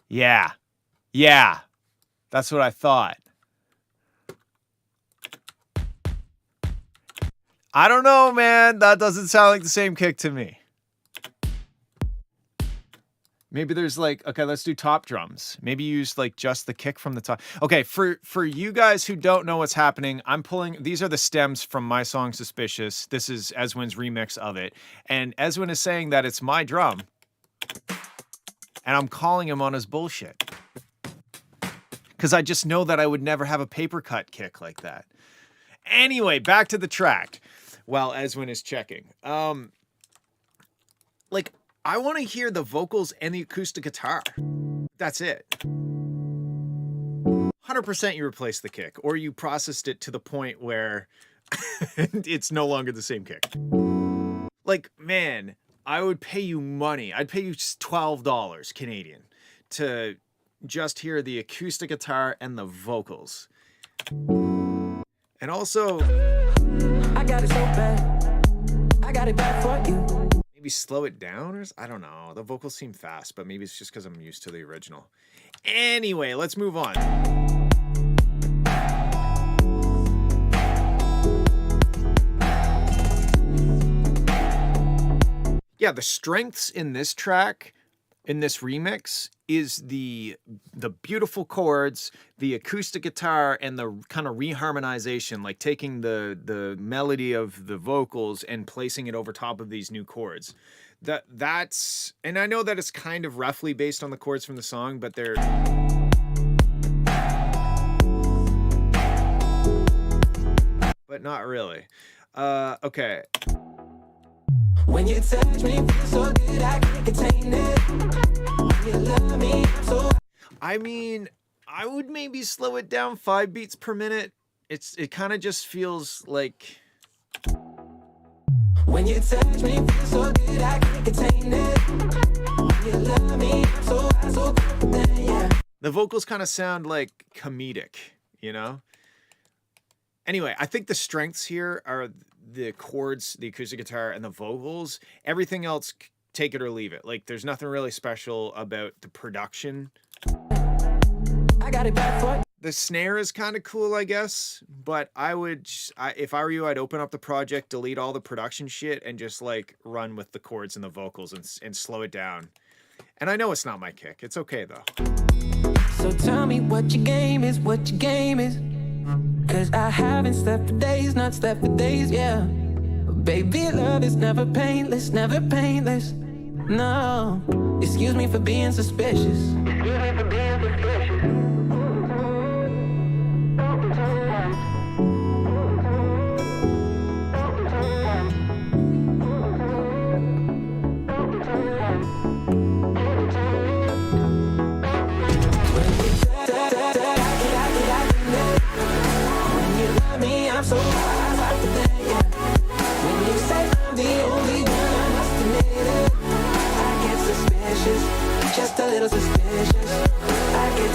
Yeah, that's what I thought. I don't know, man. That doesn't sound like the same kick to me. Maybe there's like, okay, let's do top drums. Maybe use like just the kick from the top. Okay, for you guys who don't know what's happening, I'm pulling, these are the stems from my song Suspicious. This is Ezwin's remix of it. And Ezwin is saying that it's my drum. And I'm calling him on his bullshit. Because I just know that I would never have a paper cut kick like that. Anyway, back to the track while Ezwin is checking. Like, I want to hear the vocals and the acoustic guitar. That's it. 100% you replace the kick, or you processed it to the point where it's no longer the same kick. Like, man, I would pay you money. I'd pay you $12 Canadian to just hear the acoustic guitar and the vocals. And also, I got it so bad. I got it bad for you. maybe slow it down, or I don't know. The vocals seem fast, but maybe it's just because I'm used to the original. Anyway, let's move on. Yeah, the strengths in this track, in this remix, is the beautiful chords, the acoustic guitar, and the kind of reharmonization, like taking the melody of the vocals and placing it over top of these new chords. That's, and I know that it's kind of roughly based on the chords from the song, but they're... but not really. Okay. When you touch me, feel so good, I can't contain it. When you love me, I'm so... I mean, I would maybe slow it down 5 beats per minute. It kind of just feels like... When you touch me, feel so good, I can't contain it. When you love me, I'm so confident, yeah. The vocals kind of sound like comedic, you know? Anyway, I think the strengths here are the chords, the acoustic guitar, and the vocals. Everything else, take it or leave it. Like, there's nothing really special about the production. I got it back for The snare is kind of cool, I guess, but if I were you, I'd open up the project, delete all the production shit, and just like run with the chords and the vocals and slow it down. And I know it's not my kick. It's okay though. So tell me what your game is, what your game is. Cause I haven't slept for days, not slept for days, yeah. Baby, love is never painless, never painless. No, excuse me for being suspicious. I'm so high, when you say I'm the only one, I must admit it. I get suspicious, just a little suspicious. I get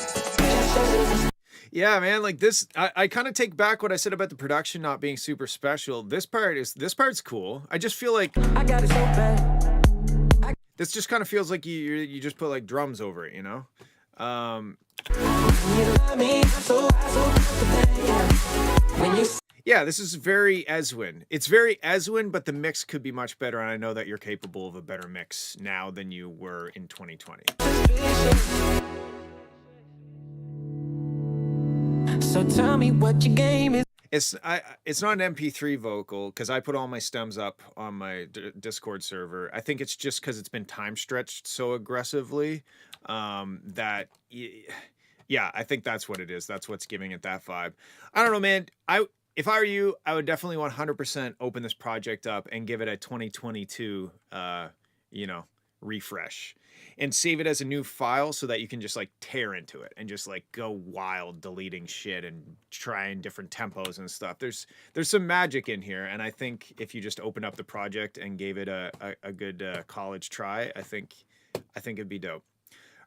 suspicious. Yeah, man, like this, I kind of take back what I said about the production not being super special. This part's cool. I just feel like I got it so bad. this just kind of feels like you just put like drums over it, you know? Yeah, this is very Ezwin. It's very Ezwin, but the mix could be much better, and I know that you're capable of a better mix now than you were in 2020. So tell me what your game is. It's not an MP3 vocal because I put all my stems up on my Discord server. I think it's just because it's been time stretched so aggressively that yeah, I think that's what it is. That's what's giving it that vibe. I don't know, man. If I were you, I would definitely 100% open this project up and give it a 2022 refresh and save it as a new file so that you can just like tear into it and just like go wild deleting shit and trying different tempos and stuff. There's some magic in here, and I think if you just open up the project and gave it a good college try, I think it'd be dope.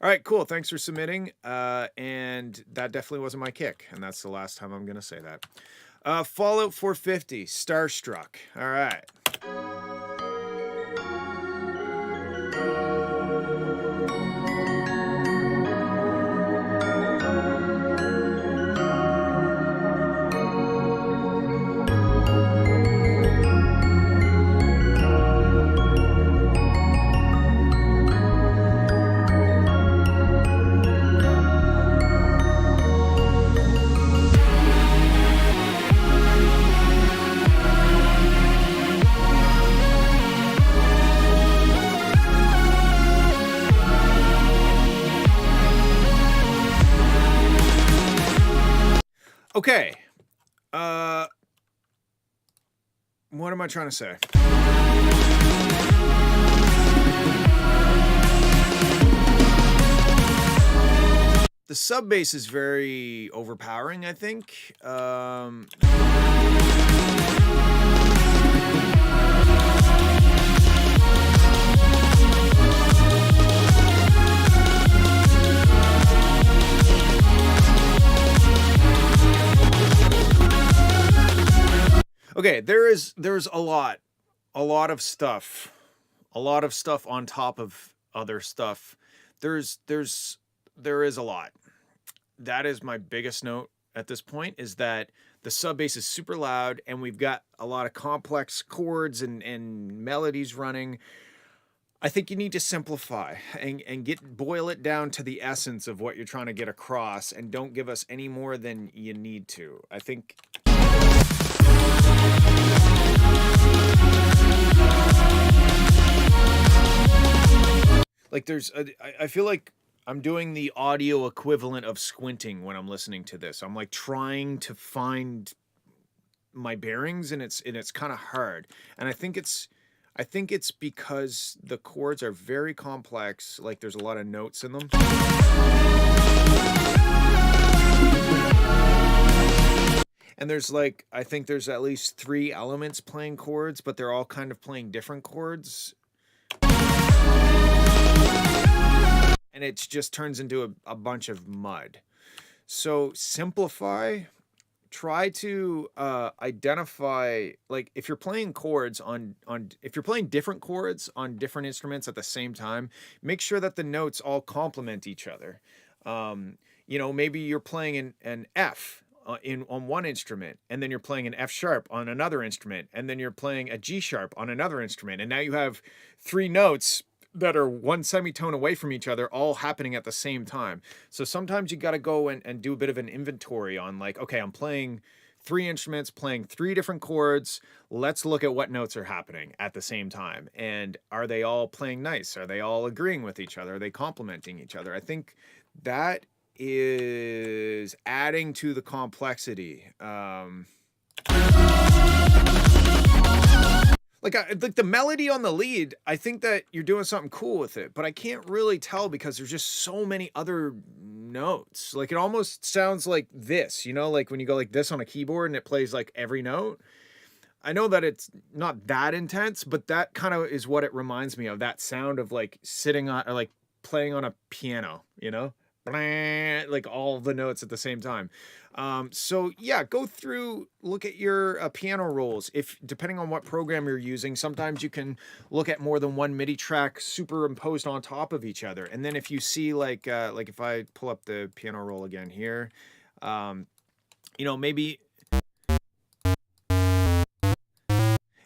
All right, cool. Thanks for submitting. And that definitely wasn't my kick, and that's the last time I'm gonna say that. Fallout 450, Starstruck. All right. Okay. What am I trying to say? The sub bass is very overpowering, I think. Okay, there's a lot of stuff on top of other stuff. There is a lot. That is my biggest note at this point, is that the sub bass is super loud and we've got a lot of complex chords and melodies running. I think you need to simplify and boil it down to the essence of what you're trying to get across, and don't give us any more than you need to. I think like I feel like I'm doing the audio equivalent of squinting when I'm listening to this. I'm like trying to find my bearings, and it's kind of hard. And I think it's because the chords are very complex. Like there's a lot of notes in them. And there's like, I think there's at least 3 elements playing chords, but they're all kind of playing different chords. and it just turns into a bunch of mud. So simplify. Try to identify, like, if you're playing chords if you're playing different chords on different instruments at the same time, make sure that the notes all complement each other. You know, maybe you're playing an F on one instrument, and then you're playing an F sharp on another instrument, and then you're playing a G sharp on another instrument, and now you have 3 notes that are one semitone away from each other, all happening at the same time. So sometimes you got to go and do a bit of an inventory on, like, okay, I'm playing 3 instruments, playing 3 different chords. Let's look at what notes are happening at the same time. And are they all playing nice? Are they all agreeing with each other? Are they complementing each other? I think that is adding to the complexity. Like the melody on the lead, I think that you're doing something cool with it, but I can't really tell because there's just so many other notes. Like, it almost sounds like this, you know, like when you go like this on a keyboard and it plays like every note. I know that it's not that intense, but that kind of is what it reminds me of, that sound of like sitting on, or like playing on a piano, you know, like all the notes at the same time. So yeah, go through, look at your piano rolls. If depending on what program you're using, sometimes you can look at more than one MIDI track superimposed on top of each other. And then if you see like if I pull up the piano roll again here, you know, maybe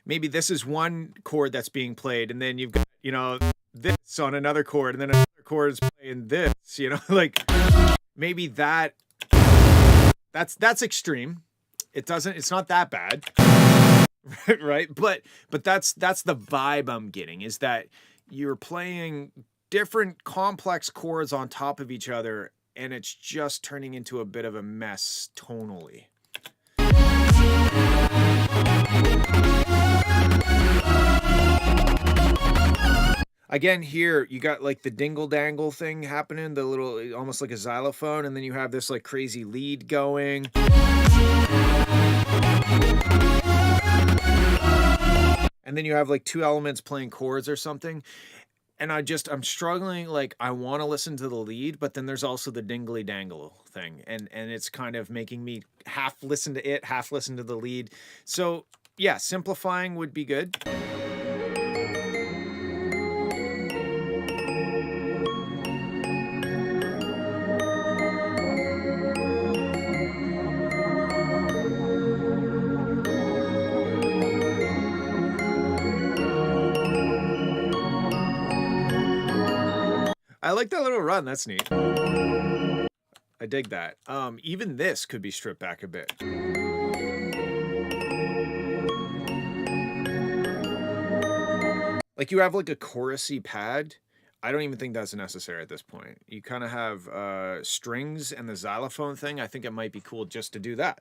this is one chord that's being played, and then you've got, you know, this on another chord, and then another chord is playing this, you know, like maybe that's extreme. It's not that bad. Right? But that's the vibe I'm getting, is that you're playing different complex chords on top of each other, and it's just turning into a bit of a mess tonally. Again, here you got like the dingle dangle thing happening, the little, almost like a xylophone, and then you have this like crazy lead going. And then you have like 2 elements playing chords or something. And I'm struggling, like, I want to listen to the lead, but then there's also the dingly dangle thing. And it's kind of making me half listen to it, half listen to the lead. So yeah, simplifying would be good. I like that little run. That's neat. I dig that. Even this could be stripped back a bit. Like, you have like a chorusy pad. I don't even think that's necessary at this point. You kind of have strings and the xylophone thing. I think it might be cool just to do that.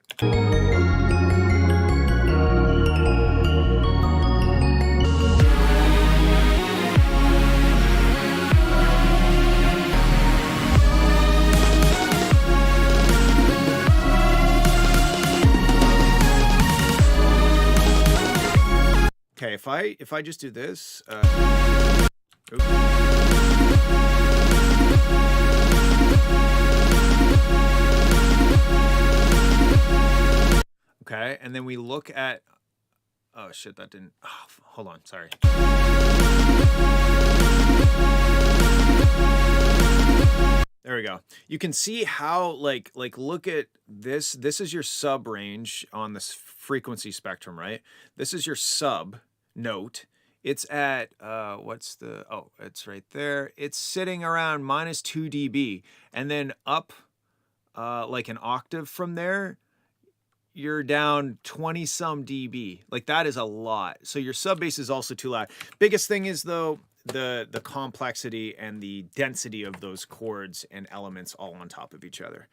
Okay, if I just do this, okay, and then we look at, oh shit, that didn't, oh, hold on, sorry. There we go. You can see how, like look at this. This is your sub range on this frequency spectrum, right? This is your sub note. It's at, what's the, oh, it's right there. It's sitting around -2 dB. And then up like an octave from there, you're down 20 some dB. Like, that is a lot. So your sub bass is also too loud. Biggest thing is, though, the complexity and the density of those chords and elements all on top of each other.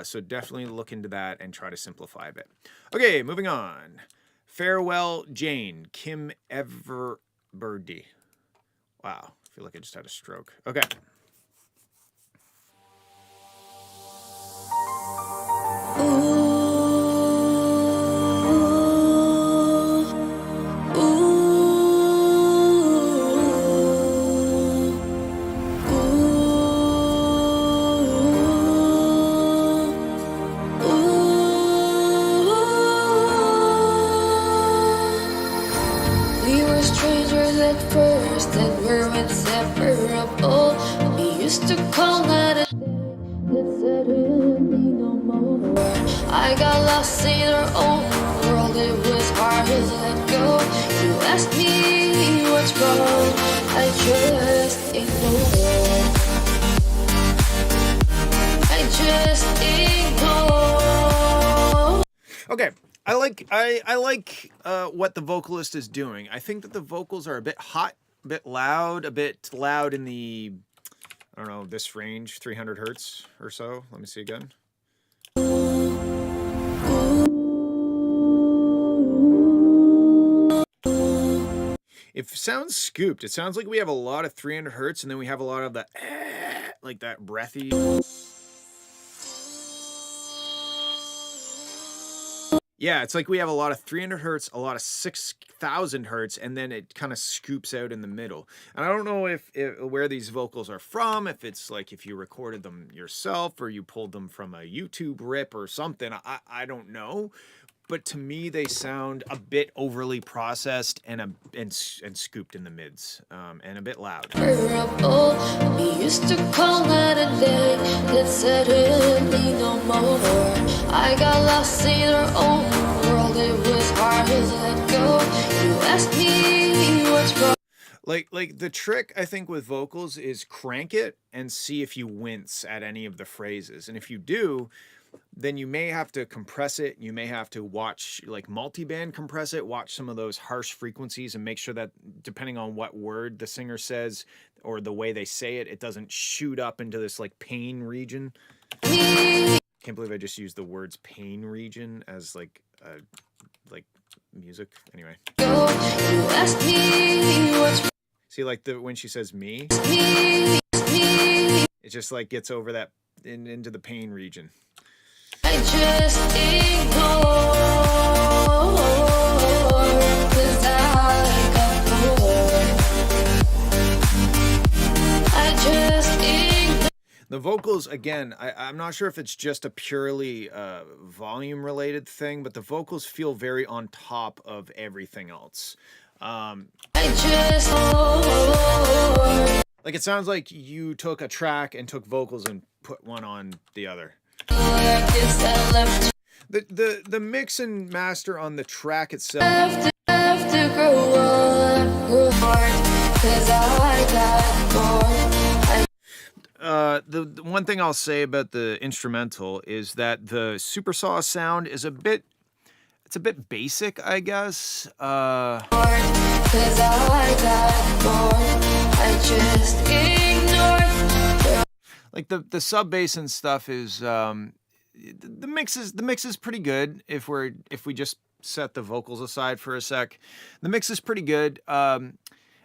So definitely look into that and try to simplify a bit. Okay, moving on. Farewell, Jane. Kim Everbirdie. Wow, I feel like I just had a stroke. Okay. at first that we're inseparable. We used to call that a that said it wouldn't be no more. I got lost in our own world, it was hard to let go. You asked me what's wrong, I just ignored. I just ignored. Okay, I like what the vocalist is doing. I think that the vocals are a bit hot, a bit loud in the, I don't know, this range, 300 hertz or so. Let me see again. It sounds scooped. It sounds like we have a lot of 300 hertz, and then we have a lot of the like that breathy. Yeah, it's like we have a lot of 300 hertz, a lot of 6,000 hertz, and then it kind of scoops out in the middle. And I don't know if where these vocals are from, if it's like if you recorded them yourself or you pulled them from a YouTube rip or something. I don't know. But to me, they sound a bit overly processed and scooped in the mids, and a bit loud. We used to call that a day that said it wouldn't be no more. I got lost in our own world, it was hard to let go. You asked me what's wrong. Like the trick, I think, with vocals is crank it and see if you wince at any of the phrases. And if you do, then you may have to compress it. You may have to watch, like, multiband compress it, watch some of those harsh frequencies and make sure that depending on what word the singer says or the way they say it, it doesn't shoot up into this like pain region. Can't believe I just used the words pain region as like music. Anyway. You asked me what's See, like when she says me, it just like gets over that into the pain region. I just ignore, 'cause I got bored. I just ignore. The vocals, again, I'm not sure if it's just a purely volume related thing, but the vocals feel very on top of everything else. I just ignore. Like it sounds like you took a track and took vocals and put one on the other. The mix and master on the track itself. Have to grow up, grow hard, 'cause I got bored. The one thing I'll say about the instrumental is that the super saw sound is a bit basic, I guess. 'Cause I got bored. I just ignored. Like the sub bass and stuff is the mix is pretty good if we just set the vocals aside for a sec. The mix is pretty good.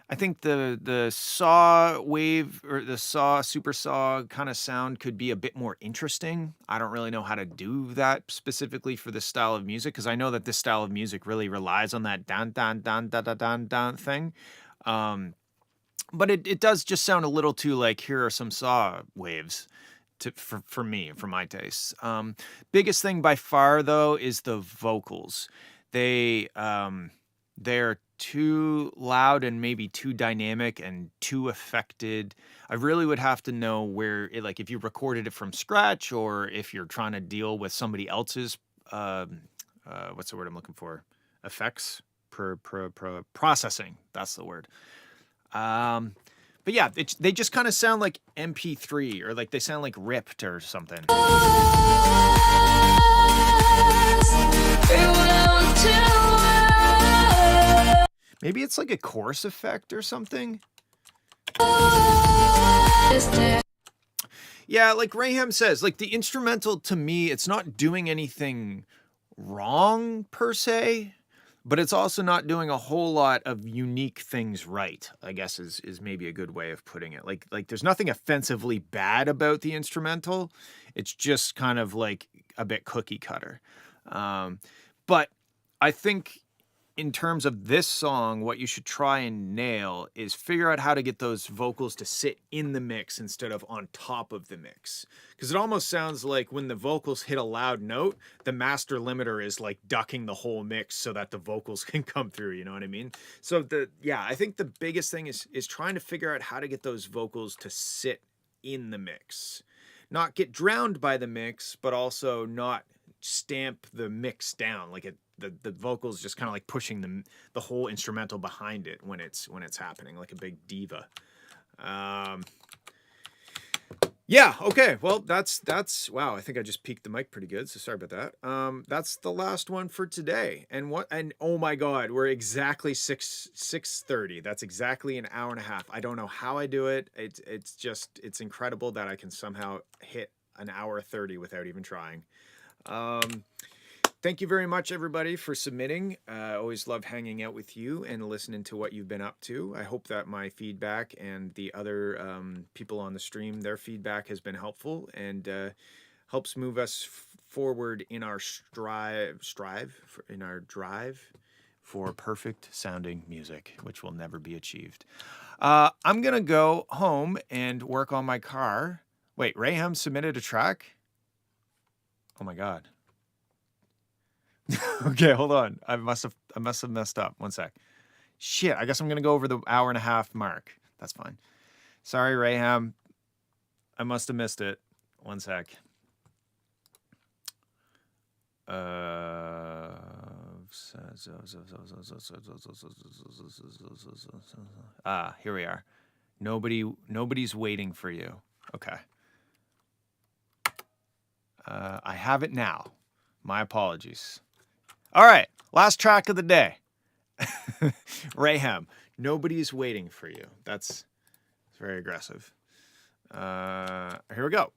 I think the saw wave or the saw super saw kind of sound could be a bit more interesting. I don't really know how to do that specifically for this style of music, because I know that this style of music really relies on that dan dan dan da da dan dan thing. But it does just sound a little too like, here are some saw waves for me, for my tastes. Biggest thing by far though is the vocals. They're too loud and maybe too dynamic and too affected. I really would have to know where like if you recorded it from scratch or if you're trying to deal with somebody else's what's the word I'm looking for? Effects, processing. That's the word. But yeah, they just kind of sound like MP3 or like they sound like ripped or something. Maybe it's like a chorus effect or something. Yeah, like Raham says, like the instrumental to me, it's not doing anything wrong per se, but it's also not doing a whole lot of unique things right, I guess is maybe a good way of putting it. Like there's nothing offensively bad about the instrumental. It's just kind of like a bit cookie cutter. But I think in terms of this song, what you should try and nail is figure out how to get those vocals to sit in the mix instead of on top of the mix. Because it almost sounds like when the vocals hit a loud note, the master limiter is like ducking the whole mix so that the vocals can come through, you know what I mean? So I think the biggest thing is trying to figure out how to get those vocals to sit in the mix. Not get drowned by the mix, but also not stamp the mix down. Like the vocals just kind of like pushing the whole instrumental behind it when it's happening, like a big diva. Yeah, okay. Well, that's wow, I think I just peaked the mic pretty good, so sorry about that. That's the last one for today. And oh my god, we're exactly 6:30. That's exactly an hour and a half. I don't know how I do it. It's incredible that I can somehow hit an hour 30 without even trying. Thank you very much, everybody, for submitting. Always love hanging out with you and listening to what you've been up to. I hope that my feedback and the other people on the stream, their feedback has been helpful and helps move us forward in our drive for perfect sounding music, which will never be achieved. I'm gonna go home and work on my car. Wait, Raham submitted a track? Oh my god. Okay, hold on. I must have messed up. One sec. Shit, I guess I'm gonna go over the hour and a half mark. That's fine. Sorry, Raham. I must have missed it. One sec. Here we are. Nobody's waiting for you. Okay. I have it now. My apologies. All right, last track of the day. Raham, nobody's waiting for you. That's very aggressive. Here we go.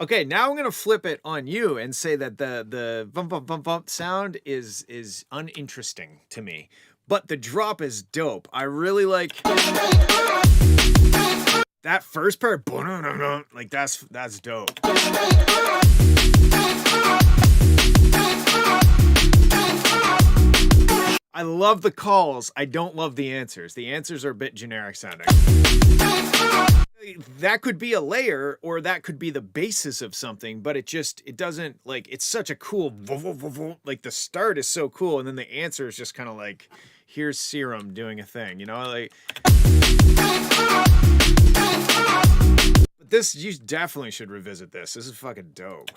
Okay, now I'm gonna flip it on you and say that the bump bump bump bump sound is uninteresting to me, but the drop is dope. I really like that first part. Like that's dope. I love the calls. I don't love the answers. The answers are a bit generic sounding. That could be a layer or that could be the basis of something, but it doesn't, like, it's such a cool, like the start is so cool. And then the answer is just kind of like, here's Serum doing a thing, you know, like this, you definitely should revisit this. This is fucking dope.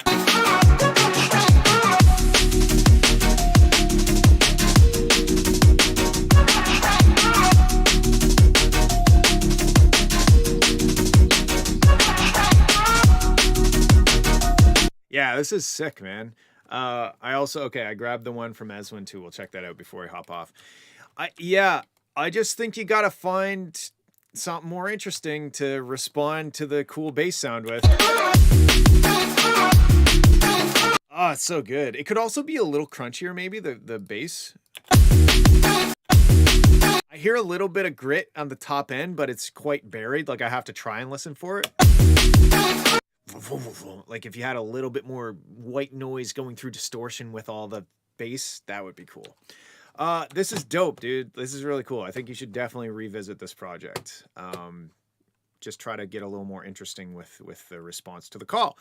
Yeah, this is sick, man. I grabbed the one from Eswin too. We'll check that out before we hop off. I just think you gotta find something more interesting to respond to the cool bass sound with. Oh, it's so good. It could also be a little crunchier, maybe, the bass. I hear a little bit of grit on the top end, but it's quite buried. Like, I have to try and listen for it. Like, if you had a little bit more white noise going through distortion with all the bass, that would be cool. This is dope, dude. This is really cool. I think you should definitely revisit this project. Just try to get a little more interesting with the response to the call.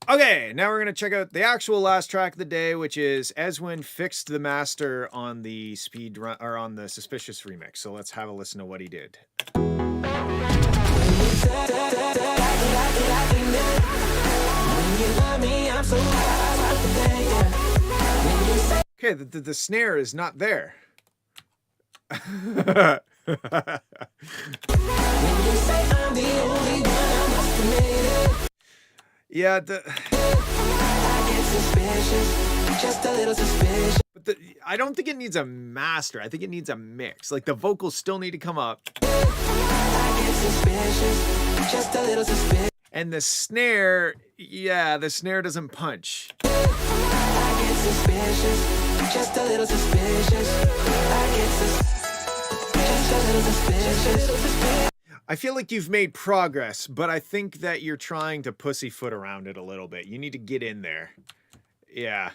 Okay, now we're going to check out the actual last track of the day, which is Eswin fixed the master on the speed run, or on the Suspicious remix. So let's have a listen to what he did. You love me, I'm so high, Okay, the snare is not there. When you say I'm the only one, I must admit it. Yeah, I get suspicious, just a little suspicious. but I don't think it needs a master. I think it needs a mix. Like the vocals still need to come up. I get suspicious, just a little suspicious. And the snare, yeah, the snare doesn't punch. I get suspicious, just a little suspicious. I get just a little suspicious. I feel like you've made progress, but I think that you're trying to pussyfoot around it a little bit. You need to get in there. Yeah.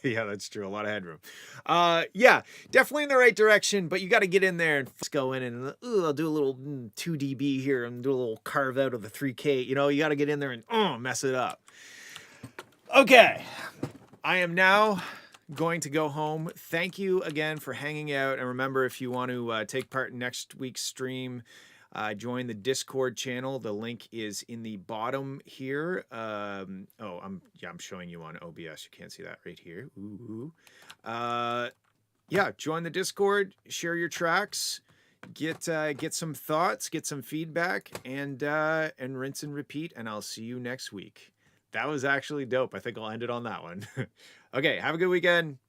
Yeah, that's true. A lot of headroom. Yeah, definitely in the right direction, but you got to get in there and go in and I'll do a little 2 dB here and do a little carve out of the 3K. You know, you got to get in there and mess it up. Okay, I am now going to go home. Thank you again for hanging out. And remember, if you want to take part in next week's stream, join the Discord channel. The link is in the bottom here. I'm showing you on OBS. You can't see that right here. Ooh. Yeah, join the Discord. Share your tracks. Get some thoughts. Get some feedback. And rinse and repeat. And I'll see you next week. That was actually dope. I think I'll end it on that one. Okay, have a good weekend.